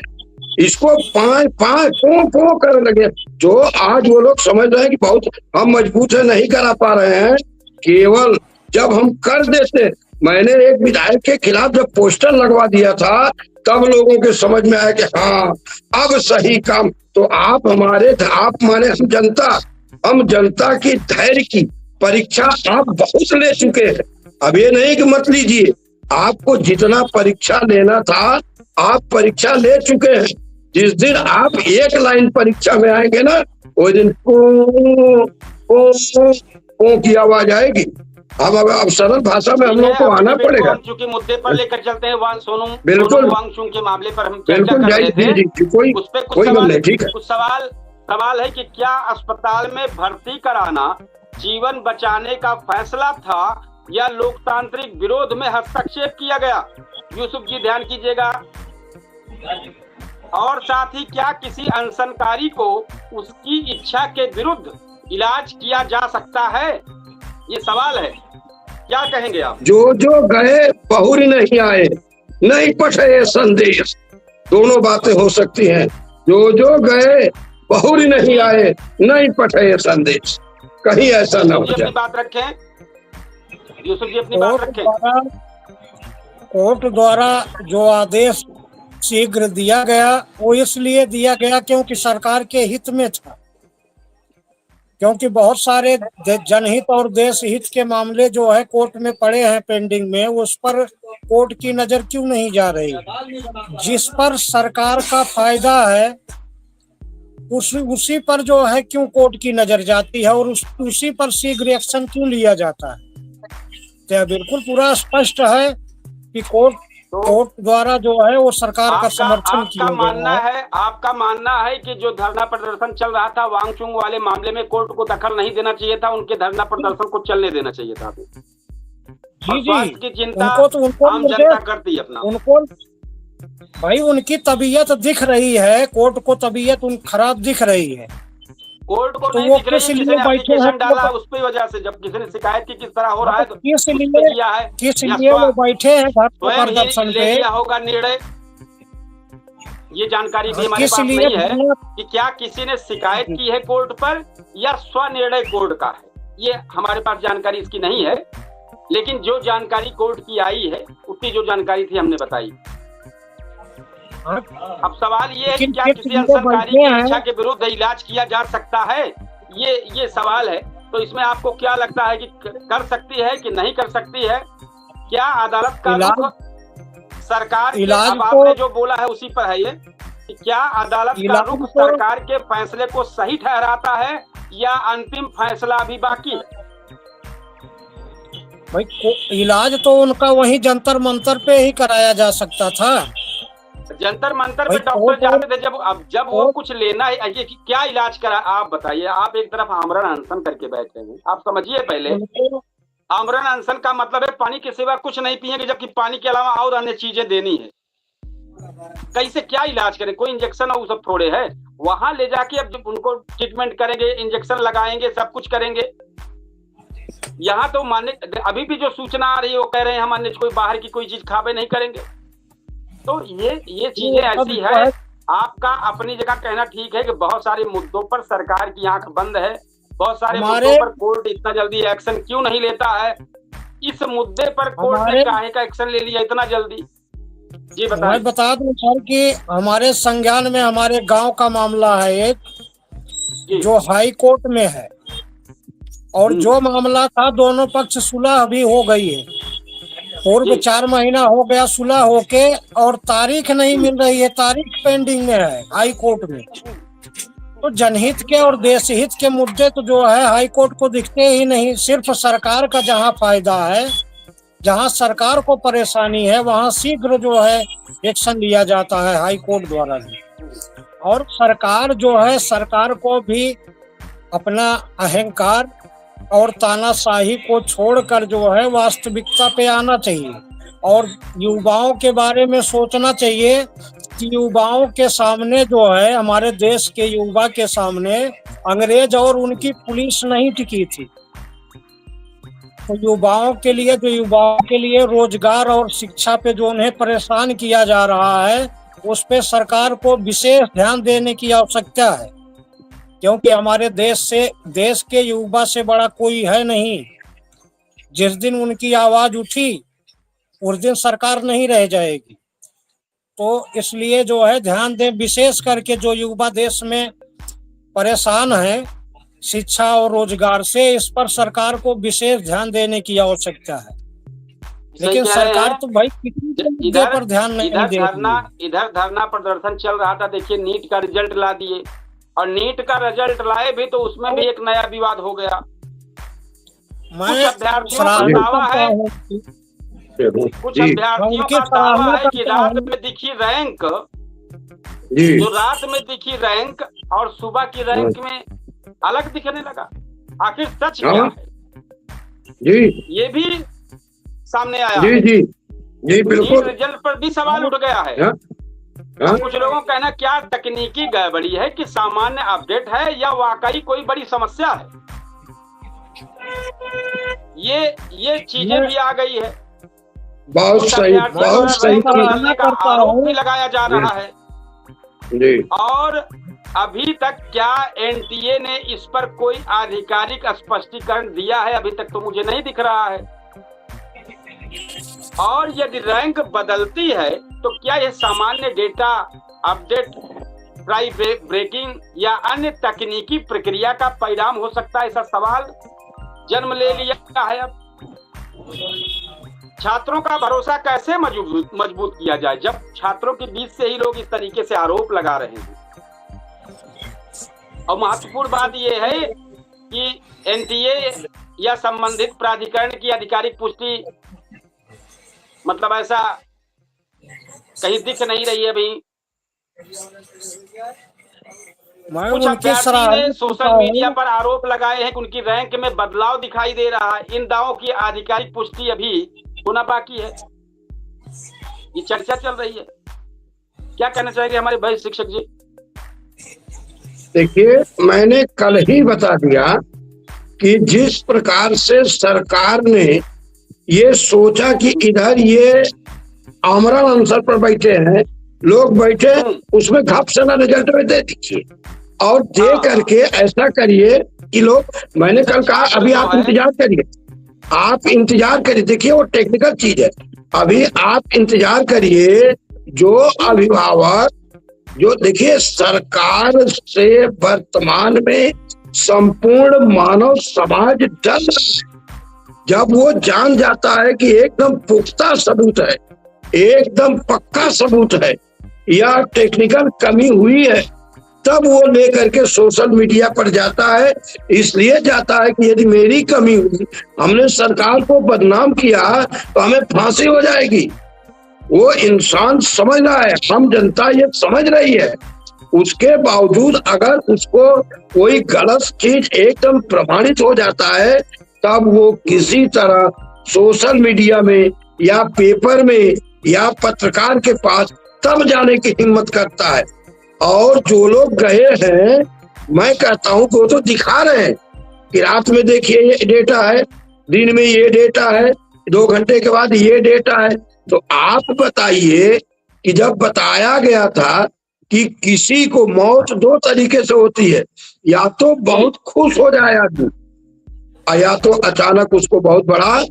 इसको पाए कर लगे। जो आज वो लोग समझ रहे हैं कि बहुत हम मजबूत है, नहीं करा पा रहे हैं, केवल जब हम कर देते। मैंने एक विधायक के खिलाफ जब पोस्टर लगवा दिया था तब लोगों के समझ में आया कि हाँ अब सही काम। तो आप माने हम जनता की धैर्य की परीक्षा आप बहुत ले चुके हैं। अब ये नहीं कि मत लीजिए, आपको जितना परीक्षा लेना था आप परीक्षा ले चुके हैं। जिस दिन आप एक लाइन परीक्षा में आएंगे ना, उस दिन की आवाज आएगी। अब सरल भाषा में हम लोग को आना पड़ेगा। चूंकि मुद्दे पर लेकर चलते हैं सोनू वांगचुक के मामले पर हम चर्चा कर रहे थे, उस पर कुछ सवाल है कि क्या अस्पताल में भर्ती कराना जीवन बचाने का फैसला था या लोकतांत्रिक विरोध में हस्तक्षेप किया गया? यूसुफ जी ध्यान कीजिएगा। और साथ ही क्या किसी अनशनकारी को उसकी इच्छा के विरुद्ध इलाज किया जा सकता है? ये सवाल है, क्या कहेंगे आप? जो गए बहुरी नहीं आए, नहीं पठे संदेश, दोनों बातें हो सकती हैं। जो गए बहुरी नहीं आए, नहीं पठे संदेश, कहीं ऐसा ना हो जाए। बात रखें यूसुफ जी, अपनी बात रखें। कोर्ट द्वारा जो आदेश शीघ्र दिया गया वो इसलिए दिया गया क्योंकि सरकार के हित में था, क्योंकि बहुत सारे जनहित और देश हित के मामले जो है कोर्ट में पड़े हैं पेंडिंग में, उस पर कोर्ट की नजर क्यों नहीं जा रही? जिस पर सरकार का फायदा है उसी पर जो है क्यों कोर्ट की नजर जाती है और उसी पर शीघ्र एक्शन क्यों लिया जाता है? तो बिल्कुल पूरा स्पष्ट है कि कोर्ट द्वारा जो है वो सरकार का समर्थन किया गया है। आपका मानना है कि जो धरना प्रदर्शन चल रहा था वांगचुक वाले मामले में कोर्ट को दखल नहीं देना चाहिए था, उनके धरना प्रदर्शन को चलने देना चाहिए था? जी की चिंता आम जनता करती है अपना। उनको भाई उनकी तबीयत दिख रही है, कोर्ट को तबीयत खराब दिख रही है, कोर्ट को नहीं दिख रही है। किसी ने एप्लीकेशन डाला उसकी वजह से, जब किसी ने शिकायत की किस तरह हो रहा है तो किस लिए वो बैठे हैं प्रदर्शन पे लिया होगा निर्णय। ये जानकारी भी हमारे पास नहीं है कि क्या किसी ने शिकायत की है कोर्ट पर या स्वनिर्णय कोर्ट का है, ये हमारे पास जानकारी इसकी नहीं है। लेकिन जो जानकारी कोर्ट की आई है उतनी जो जानकारी थी हमने बताई। अब सवाल ये है कि क्या किसी अनशनकारी की इच्छा के विरुद्ध इलाज किया जा सकता है, ये सवाल है। तो इसमें आपको क्या लगता है कि कर सकती है कि नहीं कर सकती है? क्या अदालत का रुख सरकार के, अब आपने जो बोला है उसी पर है ये, कि क्या अदालत का रुख सरकार के फैसले को सही ठहराता है या अंतिम फैसला अभी बाकी है? भाई इलाज तो उनका वही जंतर मंतर पे ही कराया जा सकता था। जंतर मंतर पे डॉक्टर जाते थे जब वो कुछ लेना है। क्या इलाज करा आप बताइए? आप एक तरफ आमरण अनशन करके बैठे हैं, आप समझिए पहले आमरण अनशन का मतलब है पानी के सिवा कुछ नहीं पिएंगे, जबकि पानी के अलावा और अन्य चीजें देनी है। कैसे क्या इलाज करें? कोई इंजेक्शन और सब थोड़े है, वहां ले जाके अब उनको ट्रीटमेंट करेंगे, इंजेक्शन लगाएंगे, सब कुछ करेंगे। यहाँ तो मान्य अभी भी जो सूचना आ रही है वो कह रहे हैं हम अन्य कोई बाहर की कोई चीज खावे नहीं करेंगे। तो ये चीजें ऐसी है। आपका अपनी जगह कहना ठीक है कि बहुत सारे मुद्दों पर सरकार की आंख बंद है, बहुत सारे मुद्दों पर कोर्ट इतना जल्दी एक्शन क्यों नहीं लेता है? इस मुद्दे पर कोर्ट ने काहे का एक्शन ले लिया इतना जल्दी? जी बताइए। मैं बता दूं सर कि हमारे संज्ञान में हमारे गांव का मामला है एक, जो हाई कोर्ट में है, और जो मामला था दोनों पक्ष सुलह अभी हो गई है। पूर्व 4 महीना हो गया सुलह होके, और तारीख नहीं मिल रही है, तारीख पेंडिंग में है हाई कोर्ट में। तो जनहित के और देश हित के मुद्दे तो जो है हाई कोर्ट को दिखते ही नहीं। सिर्फ सरकार का जहां फायदा है, जहां सरकार को परेशानी है, वहां शीघ्र जो है एक्शन लिया जाता है हाई कोर्ट द्वारा भी। और सरकार जो है, सरकार को भी अपना अहंकार और तानाशाही को छोड़कर जो है वास्तविकता पे आना चाहिए, और युवाओं के बारे में सोचना चाहिए कि युवाओं के सामने जो है, हमारे देश के युवा के सामने अंग्रेज और उनकी पुलिस नहीं टिकी थी। तो युवाओं के लिए रोजगार और शिक्षा पे जो उन्हें परेशान किया जा रहा है, उस पे सरकार को विशेष ध्यान देने की आवश्यकता है, क्योंकि हमारे देश के युवा से बड़ा कोई है नहीं। जिस दिन उनकी आवाज उठी उस दिन सरकार नहीं रह जाएगी। तो इसलिए जो है ध्यान दें, विशेष करके जो युवा देश में परेशान है शिक्षा और रोजगार से, इस पर सरकार को विशेष ध्यान देने की आवश्यकता है। लेकिन सरकार तो भाई किसी पर ध्यान नहीं दे रही। इधर धरना प्रदर्शन चल रहा था, देखिए नीट का रिजल्ट ला दिए, और नीट का रिजल्ट लाए भी तो उसमें भी एक नया विवाद हो गया। कुछ अभ्यर्थियों का दावा है कि रात में दिखी रैंक, जो रात में दिखी रैंक और सुबह की रैंक में अलग दिखने लगा। आखिर सच क्या है? ये भी सामने आया। जी बिल्कुल। रिजल्ट पर भी सवाल उठ गया है। कुछ लोगों का कहना क्या तकनीकी गड़बड़ी है कि सामान्य अपडेट है या वाकई कोई बड़ी समस्या है। ये चीजें भी आ गई है। बहुत सही आरोप भी लगाया जा रहा है। और अभी तक क्या एनटीए ने इस पर कोई आधिकारिक स्पष्टीकरण दिया है? अभी तक तो मुझे नहीं दिख रहा है। और यदि रैंक बदलती है तो क्या यह सामान्य डेटा अपडेट, प्राइस ब्रेकिंग या अन्य तकनीकी प्रक्रिया का परिणाम हो सकता है? ऐसा सवाल जन्म ले लिया है। अब छात्रों का भरोसा कैसे मजबूत किया जाए जब छात्रों के बीच से ही लोग इस तरीके से आरोप लगा रहे हैं? और महत्वपूर्ण बात यह है कि एनटीए या संबंधित प्राधिकरण की आधिकारिक पुष्टि मतलब ऐसा कहीं दिख नहीं रही है। अभी कुछ अभ्यर्थी ने सोशल मीडिया पर आरोप लगाए हैं कि उनकी रैंक में बदलाव दिखाई दे रहा है। इन दावों की आधिकारिक पुष्टि अभी होना बाकी है। ये चर्चा चल रही है। क्या कहना चाहेंगे हमारे भाई शिक्षक जी? देखिए, मैंने कल ही बता दिया कि जिस प्रकार से सरकार ने ये सोचा कि इधर ये आमरण अनशन पर बैठे हैं लोग बैठे उसमें घपसना रिजल्ट में दे दीजिए और दे करके ऐसा करिए कि लोग, मैंने कल कहा अभी आप इंतजार करिए, आप इंतजार करिए, देखिए वो टेक्निकल चीज है, अभी आप इंतजार करिए। जो अभिभावक, जो देखिए सरकार से वर्तमान में संपूर्ण मानव समाज डर रहा है। जब वो जान जाता है कि एकदम पुख्ता सबूत है, एकदम पक्का सबूत है या टेक्निकल कमी हुई है, तब वो लेकर के सोशल मीडिया पर जाता है। इसलिए जाता है कि यदि मेरी कमी हुई, हमने सरकार को बदनाम किया तो हमें फांसी हो जाएगी। वो इंसान समझ रहा है, हम जनता ये समझ रही है, उसके बावजूद अगर उसको कोई गलत चीज एकदम प्रमाणित हो जाता है, तब वो किसी तरह सोशल मीडिया में या पेपर में या पत्रकार के पास तब जाने की हिम्मत करता है। और जो लोग गए हैं, मैं कहता हूं वो तो दिखा रहे हैं कि रात में देखिए ये डेटा है, दिन में ये डेटा है, 2 घंटे के बाद ये डेटा है। तो आप बताइए कि जब बताया गया था कि किसी को मौत 2 तरीके से होती है, या तो बहुत खुश हो जाए आदमी, या तो अचानक उसको बहुत बड़ा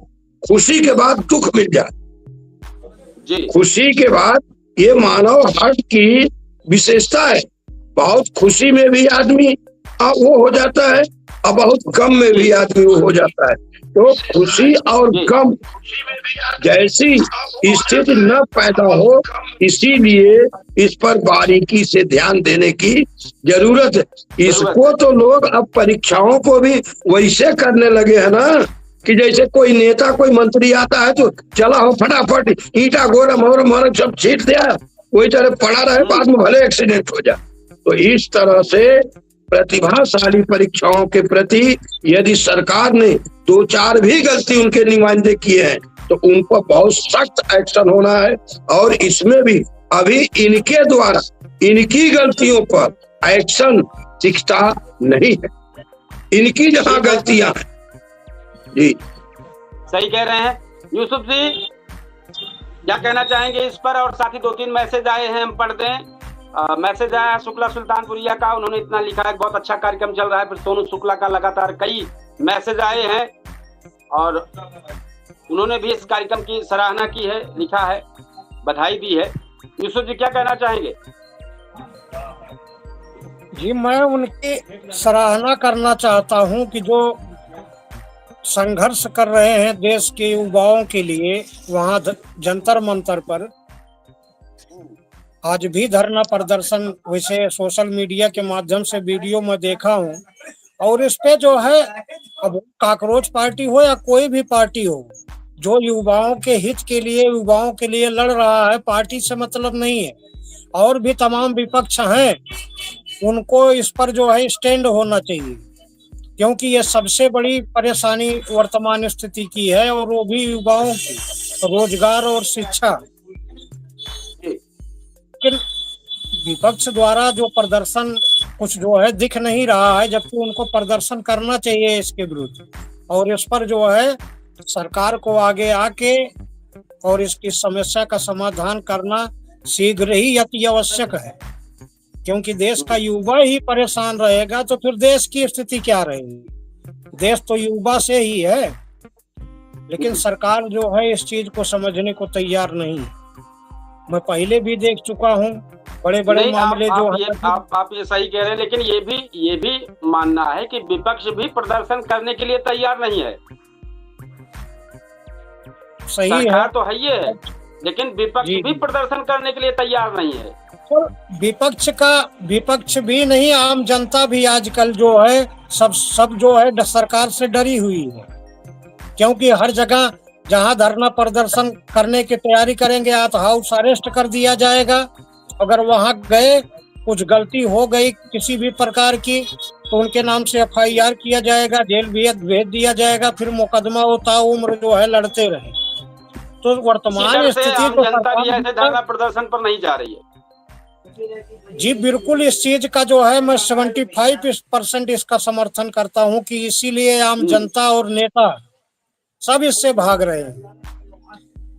खुशी के बाद दुख मिल जाए। खुशी के बाद, ये मानव हार्ट की विशेषता है, बहुत खुशी में भी आदमी वो हो जाता है और बहुत गम में भी आदमी वो हो जाता है। तो खुशी और गम जैसी स्थिति न पैदा हो, इसीलिए इस पर बारीकी से ध्यान देने की जरूरत है। इसको तो लोग अब परीक्षाओं को भी वैसे करने लगे हैं ना कि जैसे कोई नेता, कोई मंत्री आता है तो चला हो फटाफट ईटा गोरम और सब छीट दिया, वही तरह पड़ा रहे, बाद में भले एक्सीडेंट हो जाए। तो इस तरह से प्रतिभाशाली परीक्षाओं के प्रति यदि सरकार ने 2-4 भी गलती उनके नुमाइंदे किए हैं तो उन पर बहुत सख्त एक्शन होना है। और इसमें भी अभी इनके द्वारा इनकी गलतियों पर एक्शन दिखता नहीं है, इनकी जहां गलतियां हैं। जी सही कह रहे हैं यूसुफ जी, क्या कहना चाहेंगे इस पर? और साथ ही 2-3 मैसेज आए हैं, हम पढ़ दें। मैसेज आया शुक्ला सुल्तानपुरिया का, उन्होंने इतना लिखा है, बहुत अच्छा कार्यक्रम चल रहा है। फिर सोनू शुक्ला का लगातार कई मैसेज आए हैं और उन्होंने भी इस कार्यक्रम की सराहना की है, लिखा है, बधाई दी है। यूसुफ जी क्या कहना चाहेंगे? जी, मैं उनकी सराहना करना चाहता हूं कि जो संघर्ष कर रहे हैं देश के युवाओं के लिए, वहां जंतर मंतर पर आज भी धरना प्रदर्शन वैसे सोशल मीडिया के माध्यम से वीडियो में देखा हूँ। और इस पे जो है, अब काकरोच पार्टी हो या कोई भी पार्टी हो, जो युवाओं के हित के लिए, युवाओं के लिए लड़ रहा है, पार्टी से मतलब नहीं है। और भी तमाम विपक्ष हैं, उनको इस पर जो है स्टैंड होना चाहिए, क्योंकि ये सबसे बड़ी परेशानी वर्तमान स्थिति की है, और वो भी युवाओं की रोजगार और शिक्षा। लेकिन विपक्ष द्वारा जो प्रदर्शन कुछ जो है दिख नहीं रहा है, जबकि उनको प्रदर्शन करना चाहिए इसके विरुद्ध। और इस पर जो है सरकार को आगे आके और इसकी समस्या का समाधान करना शीघ्र ही अति आवश्यक है, क्योंकि देश का युवा ही परेशान रहेगा तो फिर देश की स्थिति क्या रहेगी? देश तो युवा से ही है, लेकिन सरकार जो है इस चीज को समझने को तैयार नहीं है। मैं पहले भी देख चुका हूँ बड़े बड़े मामले जो है। आप ये सही कह रहे हैं, लेकिन ये भी मानना है कि विपक्ष भी प्रदर्शन करने के लिए तैयार नहीं है। सही है तो है ये, लेकिन विपक्ष भी प्रदर्शन करने के लिए तैयार नहीं है। तो विपक्ष भी नहीं, आम जनता भी आजकल जो है सब जो है सरकार से डरी हुई है, क्योंकि हर जगह जहां धरना प्रदर्शन करने की तैयारी करेंगे तो हाउस अरेस्ट कर दिया जाएगा। अगर वहां गए, कुछ गलती हो गई किसी भी प्रकार की, तो उनके नाम से FIR किया जाएगा, जेल भेज दिया जाएगा, फिर मुकदमा होता उम्र जो है लड़ते रहे। तो वर्तमान स्थिति तो जनता भी ऐसे धरना प्रदर्शन पर नहीं जा रही है। जी बिल्कुल, इस चीज का जो है मैं 75% इसका समर्थन करता हूं कि इसीलिए आम जनता और नेता सब इससे भाग रहे हैं,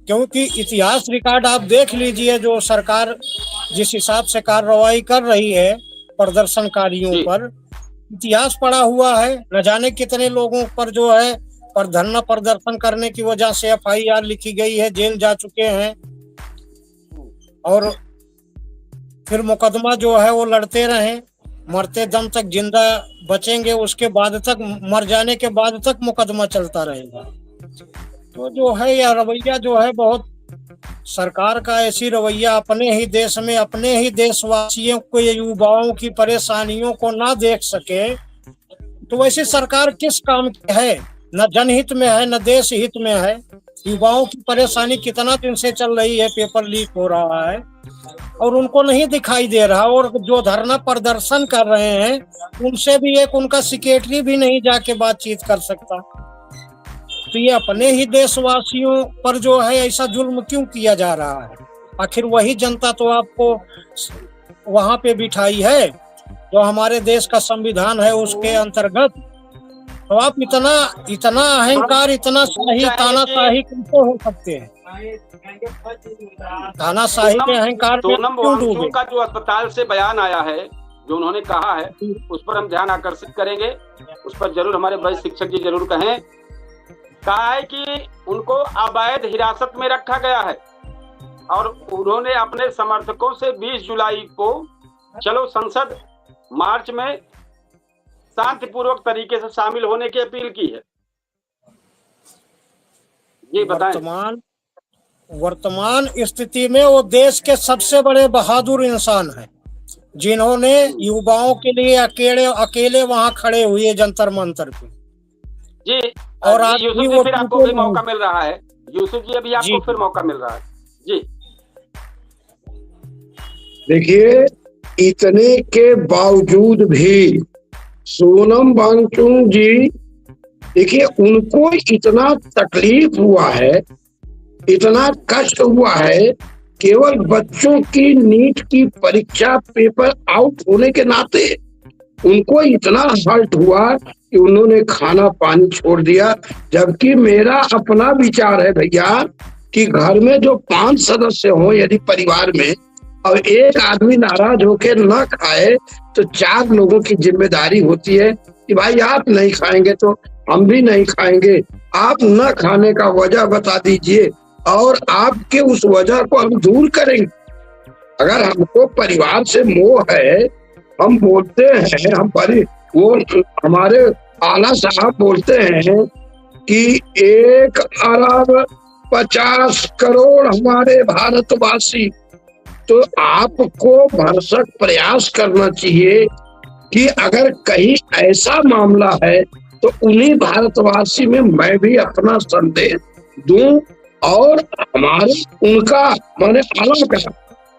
क्योंकि इतिहास रिकॉर्ड आप देख लीजिए, जो सरकार जिस हिसाब से कार्रवाई कर रही है प्रदर्शनकारियों पर, इतिहास पड़ा हुआ है। न जाने कितने लोगों पर जो है पर धरना प्रदर्शन करने की वजह से FIR लिखी गई है, जेल जा चुके हैं, और फिर मुकदमा जो है वो लड़ते रहे, मरते दम तक जिंदा बचेंगे, उसके बाद तक, मर जाने के बाद तक मुकदमा चलता रहेगा। तो जो है यह रवैया जो है, बहुत सरकार का ऐसी रवैया, अपने ही देश में अपने ही देशवासियों को, युवाओं की परेशानियों को ना देख सके तो वैसे सरकार किस काम की है? न जनहित में है, न देश हित में है। युवाओं की परेशानी कितना दिन से चल रही है, पेपर लीक हो रहा है और उनको नहीं दिखाई दे रहा। और जो धरना प्रदर्शन कर रहे हैं उनसे भी एक उनका सेक्रेटरी भी नहीं जाके बातचीत कर सकता। तो ये अपने ही देशवासियों पर जो है ऐसा जुल्म क्यों किया जा रहा है? आखिर वही जनता तो आपको वहां पे बिठाई है जो हमारे देश का संविधान है उसके अंतर्गत। तो आप इतना अहंकार, इतना शाही, तानाशाही कैसे हो सकते हैं? तानाशाही के अहंकार में क्यों डूबे? का जो अस्पताल से बयान आया है, जो उन्होंने कहा है, उस पर हम ध्यान आकर्षित करेंगे। उस पर जरूर हमारे वरिष्ठ शिक्षक जी जरूर कहें। कहा है कि उनको अवैध हिरासत में रखा गया है और उन्होंने अपने समर्थकों से 20 जुलाई को चलो संसद मार्च में शांतिपूर्वक तरीके से शामिल होने की अपील की है। ये बताएं। वर्तमान स्थिति में वो देश के सबसे बड़े बहादुर इंसान हैं, जिन्होंने युवाओं के लिए अकेले वहां खड़े हुए जंतर मंतर पे। जी, और आज यूसुफ जी फिर आपको भी मौका मिल रहा है। यूसुफ जी अभी आपको फिर मौका मिल रहा है। जी देखिए, इतने के बावजूद भी सोनम वांगचुक जी, देखिए उनको इतना तकलीफ हुआ है, इतना कष्ट हुआ है, केवल बच्चों की नीट की परीक्षा पेपर आउट होने के नाते उनको इतना हर्ट हुआ कि उन्होंने खाना पानी छोड़ दिया। जबकि मेरा अपना विचार है भैया कि घर में जो 5 सदस्य हो यदि परिवार में, और एक आदमी नाराज होकर न खाए तो 4 लोगों की जिम्मेदारी होती है कि भाई आप नहीं खाएंगे तो हम भी नहीं खाएंगे। आप न खाने का वजह बता दीजिए और आपके उस वजह को हम दूर करेंगे। अगर हमको परिवार से मोह है, हम बोलते हैं, वो हमारे आला साहब बोलते हैं कि 1 अरब 50 करोड़ हमारे भारतवासी। तो आपको भरसक प्रयास करना चाहिए कि अगर कहीं ऐसा मामला है तो उन्हीं भारतवासी में मैं भी अपना संदेश दूं और हमारे उनका माने अलग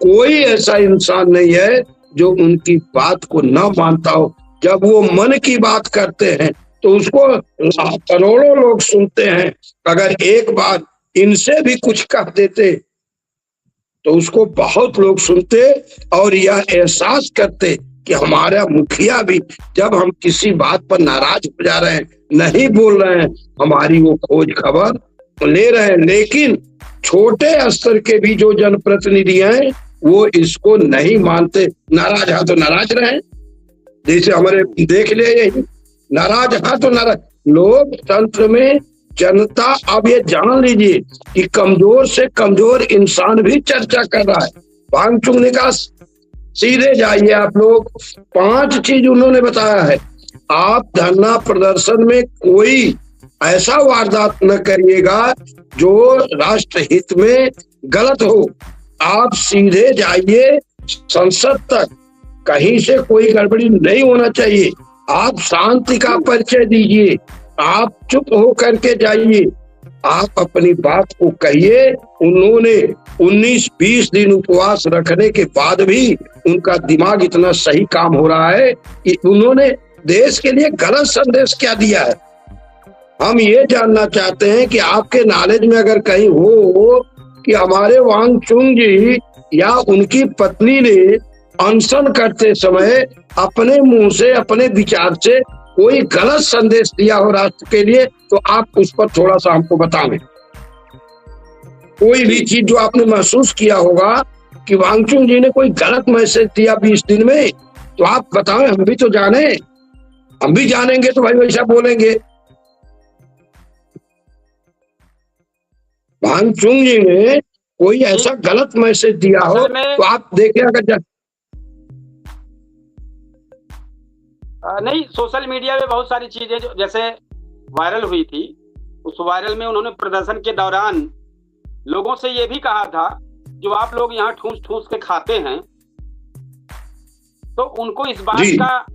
कोई ऐसा इंसान नहीं है जो उनकी बात को न मानता हो। जब वो मन की बात करते हैं तो उसको करोड़ों लोग सुनते हैं। अगर एक बार इनसे भी कुछ कह देते तो उसको बहुत लोग सुनते और यह एहसास करते कि हमारा मुखिया भी जब हम किसी बात पर नाराज हो जा रहे हैं, नहीं बोल रहे हैं, हमारी वो खोज खबर ले रहे हैं। लेकिन छोटे स्तर के भी जो जनप्रतिनिधि हैं वो इसको नहीं मानते। नाराज है तो नाराज रहे, जैसे हमारे देख ले, यही नाराज है तो नाराज। लोकतंत्र में जनता, अब ये जान लीजिए कि कमजोर से कमजोर इंसान भी चर्चा कर रहा है। वांगचुक ने कहा सीधे जाइए आप लोग, 5 चीज उन्होंने बताया है। आप धरना प्रदर्शन में कोई ऐसा वारदात न करिएगा जो राष्ट्र हित में गलत हो। आप सीधे जाइए संसद तक, कहीं से कोई गड़बड़ी नहीं होना चाहिए। आप शांति का परिचय दीजिए, आप चुप हो करके जाइए, आप अपनी बात को कहिए। उन्होंने 19-20 दिन उपवास रखने के बाद भी उनका दिमाग इतना सही काम हो रहा है कि उन्होंने देश के लिए गलत संदेश क्या दिया है। हम ये जानना चाहते हैं कि आपके नॉलेज में अगर कहीं हो कि हमारे वांगचुक जी या उनकी पत्नी ने अनशन करते समय अपने मुंह से, अपने विचार से कोई गलत संदेश दिया हो राष्ट्र के लिए, तो आप उस पर थोड़ा सा हमको बताएं। कोई भी चीज जो आपने महसूस किया होगा कि वांगचुक जी ने कोई गलत मैसेज दिया 20 दिन में, तो आप बताएं, हम भी तो जाने, हम भी जानेंगे तो भाई वैसा बोलेंगे। वांगचुक जी ने कोई ऐसा गलत मैसेज दिया हो तो आप देखें, अगर नहीं, सोशल मीडिया में बहुत सारी चीजें जो जैसे वायरल हुई थी, उस वायरल में उन्होंने प्रदर्शन के दौरान लोगों से ये भी कहा था, जो आप लोग यहाँ ठूस ठूस के खाते हैं, तो उनको इस बात का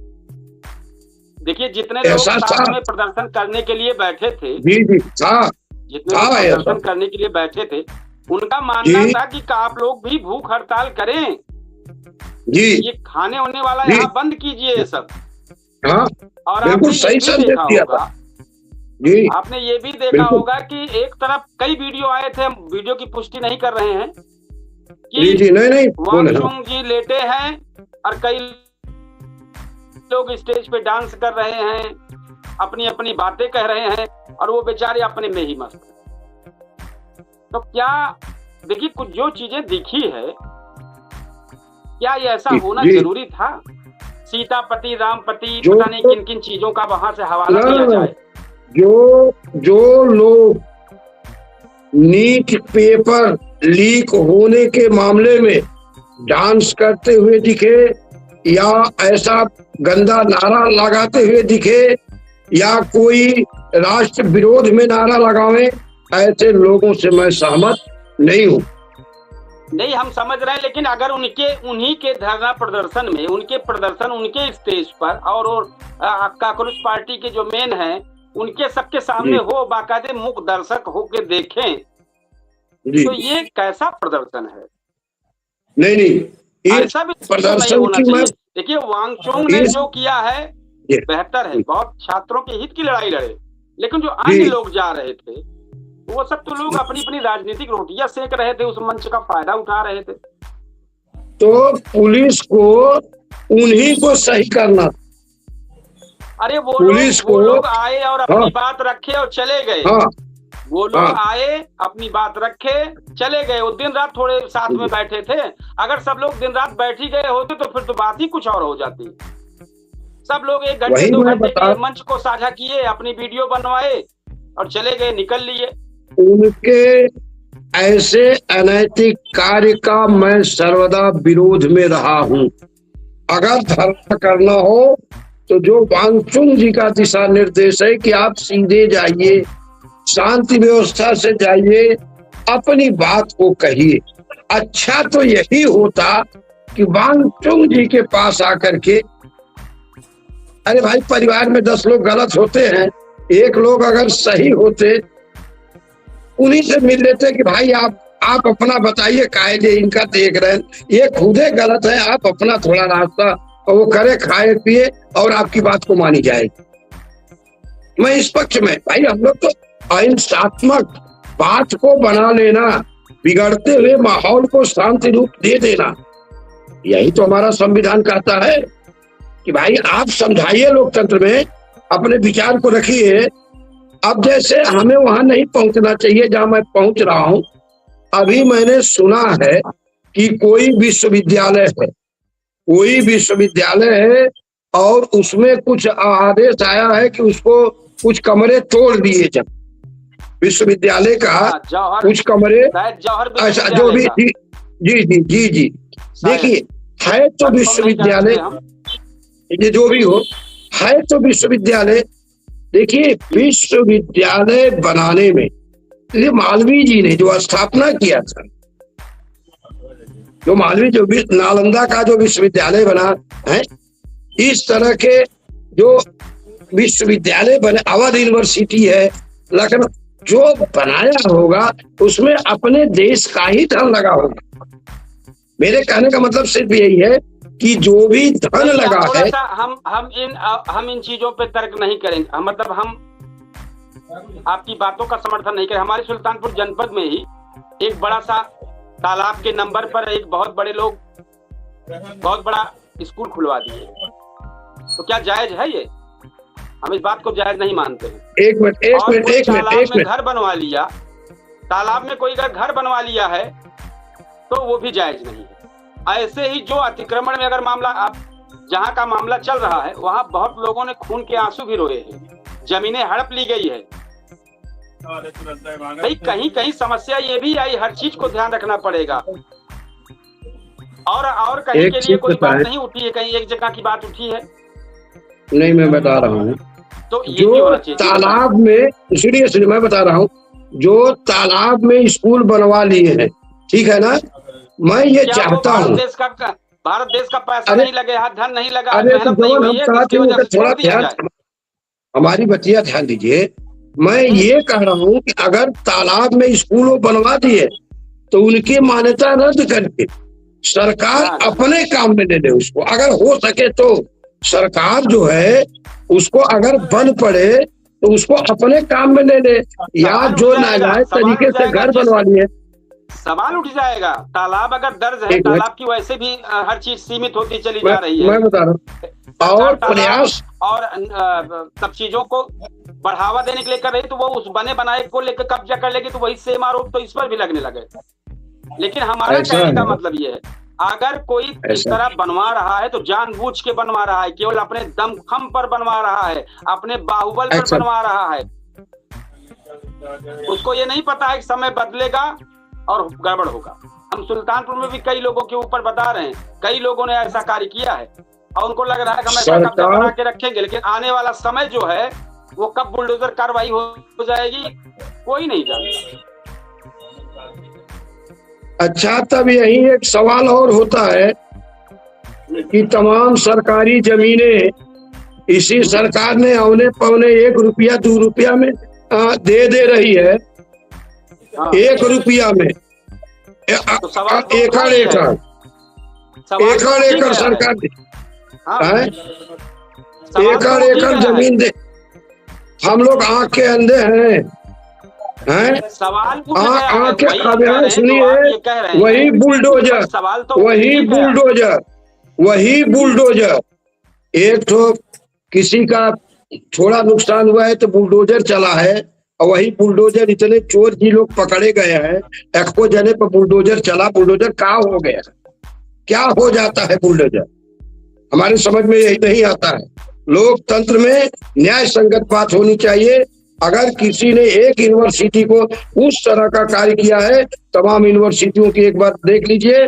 देखिए, जितने लोग साथ में प्रदर्शन करने के लिए बैठे थे, जितने लोग प्रदर्शन करने के लिए बैठे थे, उनका मानना था कि आप लोग भी भूख हड़ताल करें, ये खाने होने वाला यहाँ बंद कीजिए ये सब। हाँ, और आपने ये भी देखा होगा, आपने ये भी देखा होगा कि एक तरफ कई वीडियो आए थे, हम वीडियो की पुष्टि नहीं कर रहे हैं, कि वांगचुक जी लेटे हैं और कई लोग स्टेज पे डांस कर रहे हैं, अपनी अपनी बातें कह रहे हैं, और वो बेचारे अपने में ही मस्त। तो क्या देखिए, कुछ जो चीजें दिखी है, क्या ये ऐसा होना जरूरी था? सीतापति, रामपति, पता नहीं किन किन चीजों का वहां से हवाला दिया जाए। जो लोग नीट पेपर लीक होने के मामले में डांस करते हुए दिखे, या ऐसा गंदा नारा लगाते हुए दिखे, या कोई राष्ट्र विरोध में नारा लगावे, ऐसे लोगों से मैं सहमत नहीं हूँ। नहीं, हम समझ रहे हैं, लेकिन अगर उन्हीं के धरना प्रदर्शन में, उनके प्रदर्शन, उनके स्टेज पर, और कांग्रेस पार्टी के जो मेन हैं, उनके सबके सामने हो, बाकायदे मुख दर्शक होके देखें, तो ये कैसा प्रदर्शन है? नहीं, ऐसा भी प्रदर्शन होना चाहिए। देखिए, वांगचुक ने जो किया है बेहतर है, बहुत छात्रों के हित की लड़ाई लड़े, लेकिन जो अन्य लोग जा रहे थे, वो सब तो लोग अपनी अपनी राजनीतिक रोटियां सेक रहे थे, उस मंच का फायदा उठा रहे थे। तो पुलिस को उन्हीं को सही करना। अरे वो लोग आए और अपनी बात रखे और चले गए। वो लोग आए, अपनी बात रखे, चले गए। वो दिन रात थोड़े साथ में बैठे थे। अगर सब लोग दिन रात बैठ ही गए होते तो फिर तो बात ही कुछ और हो जाती। सब लोग 1 घंटे 2 घंटे के मंच को साझा किए, अपनी वीडियो बनवाए और चले गए, निकल लिए। उनके ऐसे अनैतिक कार्य का मैं सर्वदा विरोध में रहा हूँ। अगर धरना करना हो तो जो वांगचुक जी का दिशा निर्देश है कि आप सीधे जाइए, शांति व्यवस्था से जाइए, अपनी बात को कहिए। अच्छा तो यही होता कि वांगचुक जी के पास आकर के, अरे भाई, परिवार में 10 लोग गलत होते हैं, 1 लोग अगर सही होते, उन्हीं से मिल लेते कि भाई आप अपना बताइए, कायदे इनका देख रहे हैं, ये खुदे गलत है, आप अपना थोड़ा रास्ता और वो करे, खाए पिए और आपकी बात को मानी जाएगी। मैं इस पक्ष में, भाई हम लोग तो अहिंसात्मक बात को बना लेना, बिगड़ते हुए माहौल को शांति रूप दे देना, यही तो हमारा संविधान कहता है कि भाई आप समझाइए, लोकतंत्र में अपने विचार को रखिए। अब जैसे हमें वहां नहीं पहुंचना चाहिए जहां मैं पहुंच रहा हूं। अभी मैंने सुना है कि कोई विश्वविद्यालय है और उसमें कुछ आदेश आया है कि उसको कुछ कमरे तोड़ दिए जाए। विश्वविद्यालय का कुछ कमरे, ऐसा जो भी, जी देखिए, है तो विश्वविद्यालय, ये जो भी हो, है तो विश्वविद्यालय। देखिए, विश्वविद्यालय बनाने में ये मालवीय जी ने जो स्थापना किया था, जो नालंदा का जो विश्वविद्यालय बना है, इस तरह के जो विश्वविद्यालय बने, अवध यूनिवर्सिटी है, लखनऊ, जो बनाया होगा उसमें अपने देश का ही धन लगा होगा। मेरे कहने का मतलब सिर्फ यही है कि जो भी धन लगा है, हम इन चीजों पे तर्क नहीं करेंगे। मतलब हम आपकी बातों का समर्थन नहीं करें। हमारे सुल्तानपुर जनपद में ही एक बड़ा सा तालाब के नंबर पर एक बहुत बड़ा स्कूल खुलवा दिए, तो क्या जायज है ये? हम इस बात को जायज नहीं मानते हैं। एक मिनट घर बनवा लिया, तालाब में कोई घर बनवा लिया है, तो वो भी जायज नहीं है। ऐसे ही जो अतिक्रमण में अगर मामला आप जहाँ का मामला चल रहा है वहाँ बहुत लोगों ने खून के आंसू भी रोए हैं, जमीनें हड़प ली गई है भाई। कहीं कहीं समस्या ये भी आई, हर चीज को ध्यान रखना पड़ेगा। और कहीं के लिए कोई बात नहीं उठी है, कहीं एक जगह की बात उठी है नहीं, मैं बता रहा हूँ। तो ये जो तालाब में, सुनिए मैं बता रहा हूँ, जो तालाब में स्कूल बनवा लिए हैं, ठीक है ना, मैं ये चाहता हूँ भारत देश का पैसा नहीं लगे, हाथ धन नहीं लगा, थोड़ा ध्यान, हमारी बच्चियां ध्यान दीजिए। मैं ये कह रहा हूँ कि अगर तालाब में स्कूल बनवा दिए तो उनकी मान्यता रद्द करके सरकार अपने काम में ले ले उसको, अगर हो सके तो सरकार जो है उसको अगर बन पड़े तो उसको अपने काम में ले ले, या जो नाजायज तरीके से घर बनवा लिए। सवाल उठ जाएगा। तालाब अगर दर्ज है, तालाब की वैसे भी हर चीज सीमित होती चली जा रही है, मैं बता रहा हूँ। और प्रयास और सब चीजों को बढ़ावा देने के लिए कर रही, तो वो उस बने बनाए को लेकर कब्जा कर लेगी, तो वही सेम आरोप तो इस पर भी लगने लगे। लेकिन हमारा कहने का मतलब ये है, अगर कोई इस तरह बनवा रहा है तो जानबूझ के बनवा रहा है, केवल अपने दमखम पर बनवा रहा है, अपने बाहुबल पर बनवा रहा है। उसको ये नहीं पता है कि समय बदलेगा और गड़बड़ होगा। हम सुल्तानपुर में भी कई लोगों के ऊपर बता रहे हैं, कई लोगों ने ऐसा कार्य किया है और उनको लग रहा है कि हम कब्जा बना के रखेंगे, लेकिन आने वाला समय जो है वो कब बुलडोजर कार्रवाई हो जाएगी कोई नहीं जानता। अच्छा, तब यही एक सवाल और होता है कि तमाम सरकारी जमीनें इसी सरकार ने औने पौने 1 रुपया 2 रुपया में दे रही है। 1 रुपया में एकड़ सरकार एकड़ जमीन दे। हम लोग आंख के अंधे हैं? सवाल सुनिए, वही बुलडोजर एक तो किसी का थोड़ा नुकसान हुआ है तो बुलडोजर चला है, और वही बुलडोजर इतने चोर जी लोग पकड़े गए हैं, एको जने पर बुलडोजर चला। बुलडोजर क्या हो गया, क्या हो जाता है बुलडोजर, हमारे समझ में यही नहीं आता है। लोकतंत्र में न्याय संगत बात होनी चाहिए। अगर किसी ने एक यूनिवर्सिटी को उस तरह का कार्य किया है, तमाम यूनिवर्सिटियों की एक बार देख लीजिए,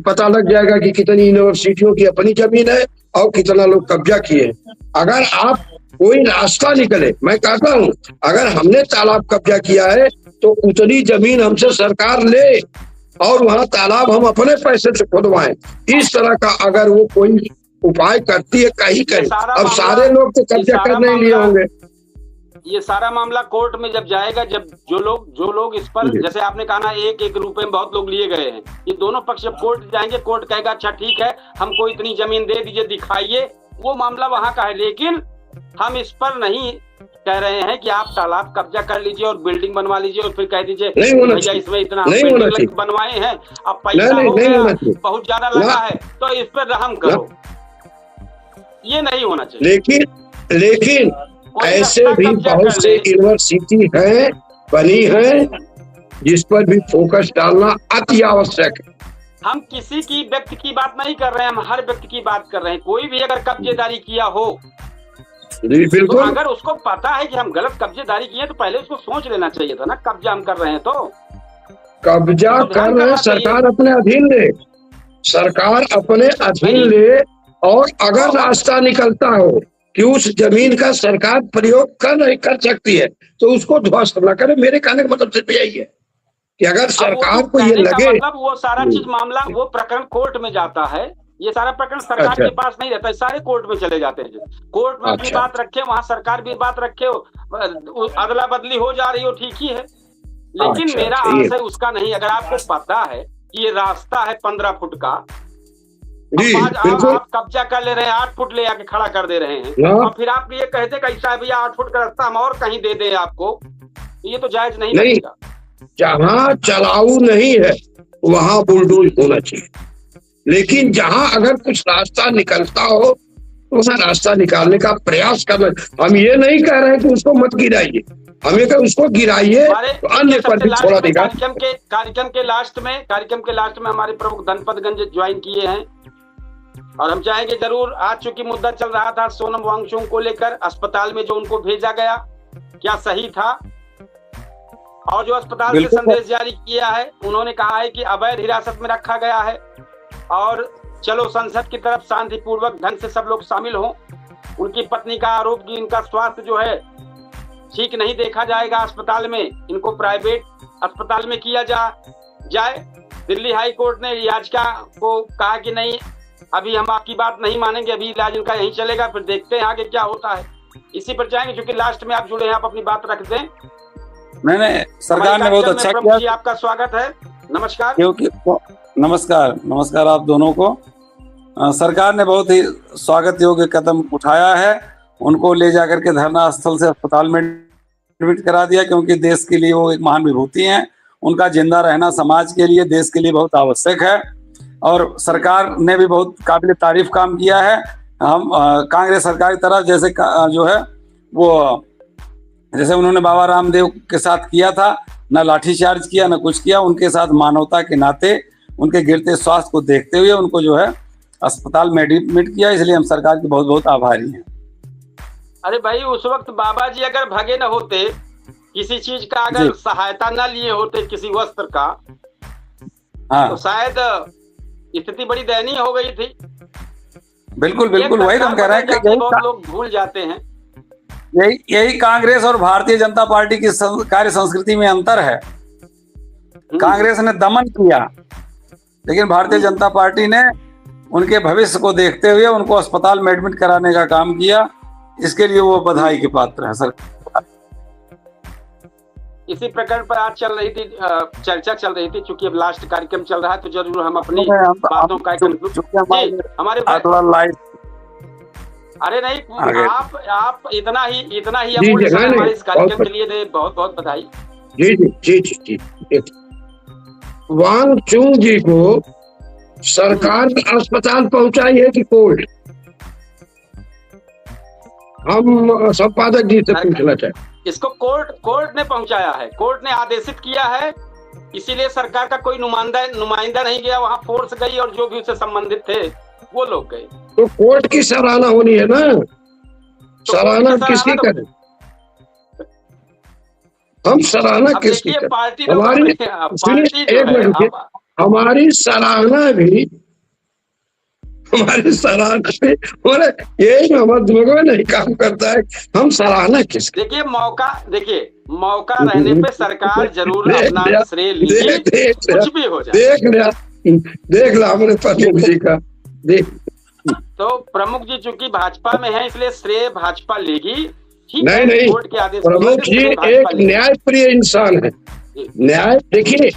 पता लग जाएगा कि कितनी यूनिवर्सिटियों की अपनी जमीन है और कितना लोग कब्जा किए। अगर आप कोई रास्ता निकले, मैं कहता हूँ अगर हमने तालाब कब्जा किया है तो उतनी जमीन हमसे सरकार ले और वहाँ तालाब हम अपने पैसे से खुदवाएं। इस तरह का अगर वो कोई उपाय करती है कहीं अब सारे लोग तो कब्जा करने लिए होंगे। ये सारा मामला कोर्ट में जब जाएगा, जब जो लोग इस पर, जैसे आपने कहा ना 1-1 रुपए में बहुत लोग लिए गए हैं, ये दोनों पक्ष जब कोर्ट जाएंगे, कोर्ट कहेगा अच्छा ठीक है हमको इतनी जमीन दे दीजिए, दिखाइए, वो मामला वहां का है। लेकिन हम इस पर नहीं कह रहे हैं कि आप तालाब कब्जा कर लीजिए और बिल्डिंग बनवा लीजिए और फिर कह दीजिए भैया इसमें इतना बिल्डिंग बनवाए हैं, अब पैसा हो गया, बहुत ज्यादा लगा है तो इस पर रहम करो। ये नहीं होना चाहिए। लेकिन ऐसे भी बहुत से यूनिवर्सिटी है बनी है जिस पर भी फोकस डालना अति आवश्यक है। हम किसी की व्यक्ति की बात नहीं कर रहे हैं, हम हर व्यक्ति की बात कर रहे हैं। कोई भी अगर कब्जेदारी किया हो, बिल्कुल, तो अगर उसको पता है कि हम गलत कब्जेदारी किए तो पहले उसको सोच लेना चाहिए था ना। कब्जा हम कर रहे हैं तो कब्जा कर रहे हैं, सरकार अपने अधीन ले, सरकार अपने अधीन ले, और अगर रास्ता निकलता हो कि उस जमीन का सरकार प्रयोग कर सकती है तो उसको ध्वस्त न करे। मेरे कहने का मतलब सिर्फ यही है कि अगर सरकार को ये लगे, मतलब वो सारा चीज मामला, वो प्रकरण कोर्ट में जाता है, ये सारा प्रकरण सरकार के पास नहीं रहता है, सारे कोर्ट में चले जाते हैं। कोर्ट में अपनी बात रखे, वहाँ सरकार भी बात रखे, अदला बदली हो जा रही हो, ठीक ही है। लेकिन मेरा आशय उसका नहीं। अगर आपको पता है कि ये रास्ता है 15 फुट का, आप कब्जा कर ले रहे हैं, 8 फुट ले आके खड़ा कर दे रहे हैं, और फिर आप ये कहते कैसा है भैया 8 फुट का रास्ता हम और कहीं दे दें आपको, ये तो जायज नहीं लगेगा। जहाँ चलाऊ नहीं है वहाँ बुलडोज होना चाहिए, लेकिन जहाँ अगर कुछ रास्ता निकलता हो तो वहाँ रास्ता निकालने का प्रयास करना। हम ये नहीं कह रहे हैं कि उसको मत गिराइए, हमें तो उसको गिराइए तो अन्य पर भी छोड़ा देगा। कार्यक्रम के लास्ट में हमारे प्रमुख धनपतगंज ज्वाइन किए हैं और हम चाहेंगे जरूर। आज चूंकि मुद्दा चल रहा था सोनम वांगचुक को लेकर, अस्पताल में जो उनको भेजा गया क्या सही था, और जो अस्पताल से संदेश जारी किया है उन्होंने कहा है कि अवैध हिरासत में रखा गया है और चलो संसद की तरफ शांतिपूर्वक ढंग से सब लोग शामिल हों। उनकी पत्नी का आरोप कि इनका स्वास्थ्य जो है ठीक नहीं देखा जाएगा अस्पताल में, इनको प्राइवेट अस्पताल में किया जाए। दिल्ली हाई कोर्ट ने याचिका को कहा कि नहीं, अभी हम आपकी बात नहीं मानेंगे, अभी इलाज इनका यहीं चलेगा, फिर देखते हैं आगे क्या होता है। इसी पर जाएंगे क्योंकि लास्ट में आप जुड़े हैं, आप अपनी बात रख दें। नहीं, सरकार ने बहुत अच्छा किया। आपका स्वागत है, नमस्कार। क्योंकि नमस्कार आप दोनों को। सरकार ने बहुत ही स्वागत योग्य कदम उठाया है, उनको ले जाकर के धरना स्थल से अस्पताल में एडमिट करा दिया, क्योंकि देश के लिए वो एक महान विभूति हैं। उनका जिंदा रहना समाज के लिए, देश के लिए बहुत आवश्यक है और सरकार ने भी बहुत काबिल तारीफ काम किया है। हम कांग्रेस सरकार की तरफ जैसे जो है वो जैसे उन्होंने बाबा रामदेव के साथ किया था, ना लाठीचार्ज किया ना कुछ किया, उनके साथ मानवता के नाते उनके गिरते स्वास्थ्य को देखते हुए उनको जो है अस्पताल में एडमिट किया, इसलिए हम सरकार के बहुत बहुत आभारी हैं। अरे भाई, उस वक्त बाबा जी अगर भगे न होते, किसी चीज का अगर सहायता न लिए होते, किसी वस्त्र का, तो शायद स्थिति बड़ी दयनीय हो गई थी। बिल्कुल वही हम कह रहे हैं कि बहुत लोग भूल जाते हैं। यही कांग्रेस और भारतीय जनता पार्टी की कार्य संस्कृति में अंतर है। कांग्रेस ने दमन किया, लेकिन भारतीय जनता पार्टी ने उनके भविष्य को देखते हुए उनको अस्पताल में एडमिट कराने का काम किया। इसके लिए वो बधाई के पात्र है सर। इसी प्रकरण पर आज चर्चा चल रही थी, चूंकि अब लास्ट कार्यक्रम चल रहा है तो जरूर हम अपनी बातों का हमारे थोड़ा लाइव। अरे नहीं, आप इतना ही अमूल्य समय हमारे इस कार्यक्रम के लिए दे, बहुत बहुत बधाई। जी। वांगचुक जी को सरकार ने अस्पताल पहुंचाई है कि कोर्ट? हम संपादक जी से पूछना चाहते। इसको कोर्ट ने पहुंचाया है, कोर्ट ने आदेशित किया है, इसीलिए सरकार का कोई नुमाइंदा नहीं गया वहां, फोर्स गई और जो भी उससे संबंधित थे वो लोग गए। तो कोर्ट की सराहना होनी है ना, तो सराहना किसकी करें? हम सराहना किसकी करें? हमारी सराहना भी यही में नहीं काम करता है। हम सराहना किसकी? मौका रहने पे सरकार जरूर अपना श्रेय लीजिए, कुछ भी हो जाए। देख ला हमारे प्रमुख जी का देख। तो प्रमुख जी चूंकि भाजपा में है इसलिए श्रेय भाजपा लेगी। नहीं, कोर्ट के आदेश प्रमुख जी एक न्यायप्रिय इंसान है। न्याय देखिए,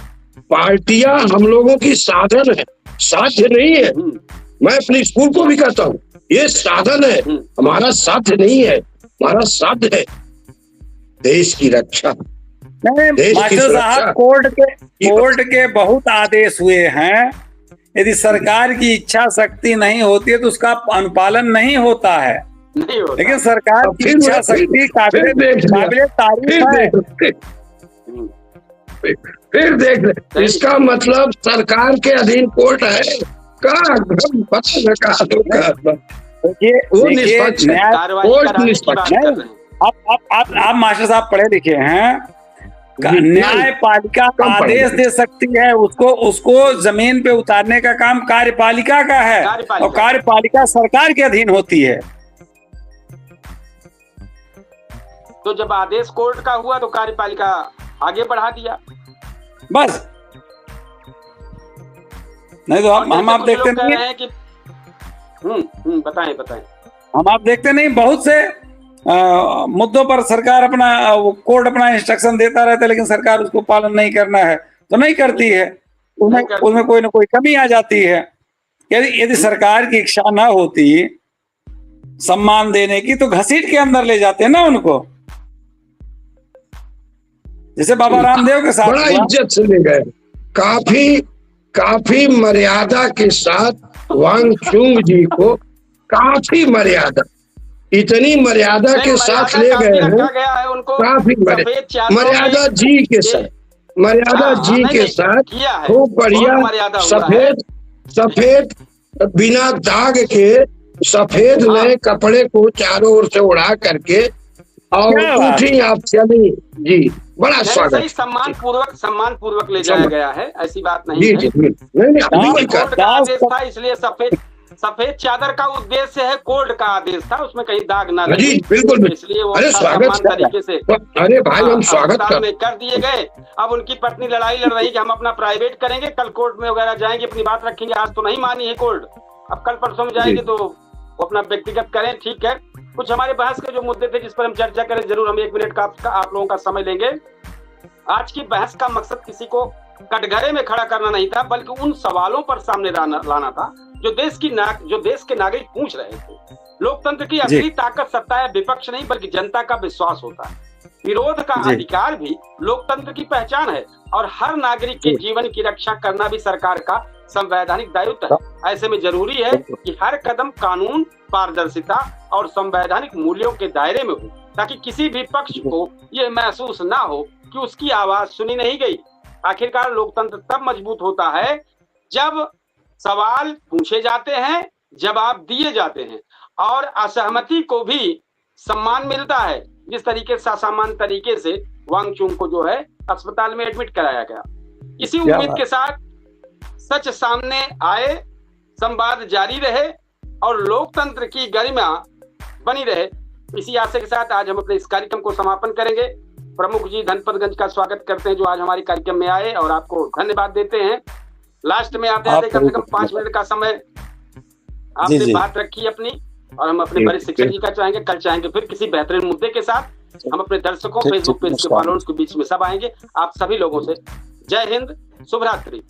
पार्टियां हम लोगों की साधन है, साध्य नहीं है। मैं अपने स्कूल को भी कहता हूँ, ये साधन है, हमारा साध्य नहीं है। हमारा साध्य है देश की रक्षा। कोर्ट के बहुत आदेश हुए हैं, यदि सरकार की इच्छा शक्ति नहीं होती है तो उसका अनुपालन नहीं होता है। लेकिन सरकार की इच्छा शक्ति काबिल तारीफ है। फिर देख, इसका मतलब सरकार के अधीन कोर्ट है आप मास्टर साहब पढ़े लिखे हैं, न्यायपालिका आदेश दे सकती है, उसको जमीन पे उतारने का काम कार्यपालिका का है और कार्यपालिका सरकार के अधीन होती है। तो जब आदेश कोर्ट का हुआ तो कार्यपालिका आगे बढ़ा दिया बस। नहीं तो हम आप देखते नहीं है कि बताएं हम आप देखते नहीं, बहुत से मुद्दों पर सरकार कोर्ट अपना इंस्ट्रक्शन देता रहता है, लेकिन सरकार उसको पालन नहीं करना है तो नहीं करती है, उसमें कोई ना कोई कमी आ जाती है। यदि सरकार की इच्छा ना होती सम्मान देने की तो घसीट के अंदर ले जाते हैं ना उनको, जैसे बाबा रामदेव के साथ बड़ा इज्जत से ले गए। काफी मर्यादा के साथ वांगचुक जी को काफी मर्यादा, इतनी मर्यादा के साथ ले गए हैं, उनको काफी मर्यादा जी के साथ, मर्यादा जी के साथ खूब बढ़िया सफेद बिना दाग के सफेद नए कपड़े को चारों ओर से उड़ा करके और उठी आप चली जी, बड़ा स्वागत, सम्मान पूर्वक ले जाया गया है, ऐसी बात नहीं है। नहीं कोर्ट का आदेश था, इसलिए सफेद चादर का उद्देश्य है, कोर्ट का आदेश था, उसमें कहीं दाग ना लगे, बिल्कुल, इसलिए वो स्वागत तरीके से अरे भाई हम स्वागत कर दिए गए। अब उनकी पत्नी लड़ाई लड़ रही कि हम अपना प्राइवेट करेंगे, कल कोर्ट में वगैरह जाएंगे, अपनी बात रखेंगे, आज तो नहीं मानी है कोर्ट, अब कल परसों में जाएंगे तो वो अपना व्यक्तिगत करें, ठीक है। कुछ हमारे बहस के जो मुद्दे थे जिस पर हम चर्चा करें, जरूर हम 1 मिनट का आप लोगों का समय लेंगे। आज की बहस का मकसद किसी को कटघरे में खड़ा करना नहीं था, बल्कि उन सवालों पर सामने लाना था जो देश के नागरिक पूछ रहे थे। लोकतंत्र की असली ताकत सत्ता है, विपक्ष नहीं बल्कि जनता का विश्वास होता है। विरोध का अधिकार भी लोकतंत्र की पहचान है और हर नागरिक के जीवन की रक्षा करना भी सरकार का संवैधानिक दायित्व है। ऐसे में जरूरी है कि हर कदम कानून, पारदर्शिता और संवैधानिक मूल्यों के दायरे में हो, ताकि किसी भी पक्ष को यह महसूस ना हो कि उसकी आवाज सुनी नहीं गई। आखिरकार लोकतंत्र तब मजबूत होता है जब सवाल पूछे जाते हैं, जवाब दिए जाते हैं और असहमति को भी सम्मान मिलता है। जिस तरीके से असामान्य तरीके से वांगचुक को जो है अस्पताल में एडमिट कराया गया। इसी उम्मीद के साथ सच सामने आए, संवाद जारी रहे और लोकतंत्र की गरिमा बनी रहे, इसी आशा के साथ आज हम अपने इस कार्यक्रम को समापन करेंगे। प्रमुख जी धनपतगंज का स्वागत करते हैं जो आज हमारे कार्यक्रम में आए और आपको धन्यवाद देते हैं। लास्ट में आप कम से कम 5 मिनट का समय आपने बात रखी अपनी, और हम अपने वरिष्ठ शिक्षक जी का चाहेंगे, कल चाहेंगे फिर किसी बेहतरीन मुद्दे के साथ हम अपने दर्शकों, फेसबुक पेज के फॉलोअर्स के बीच में सब आएंगे। आप सभी लोगों से जय हिंद, शुभ रात्रि।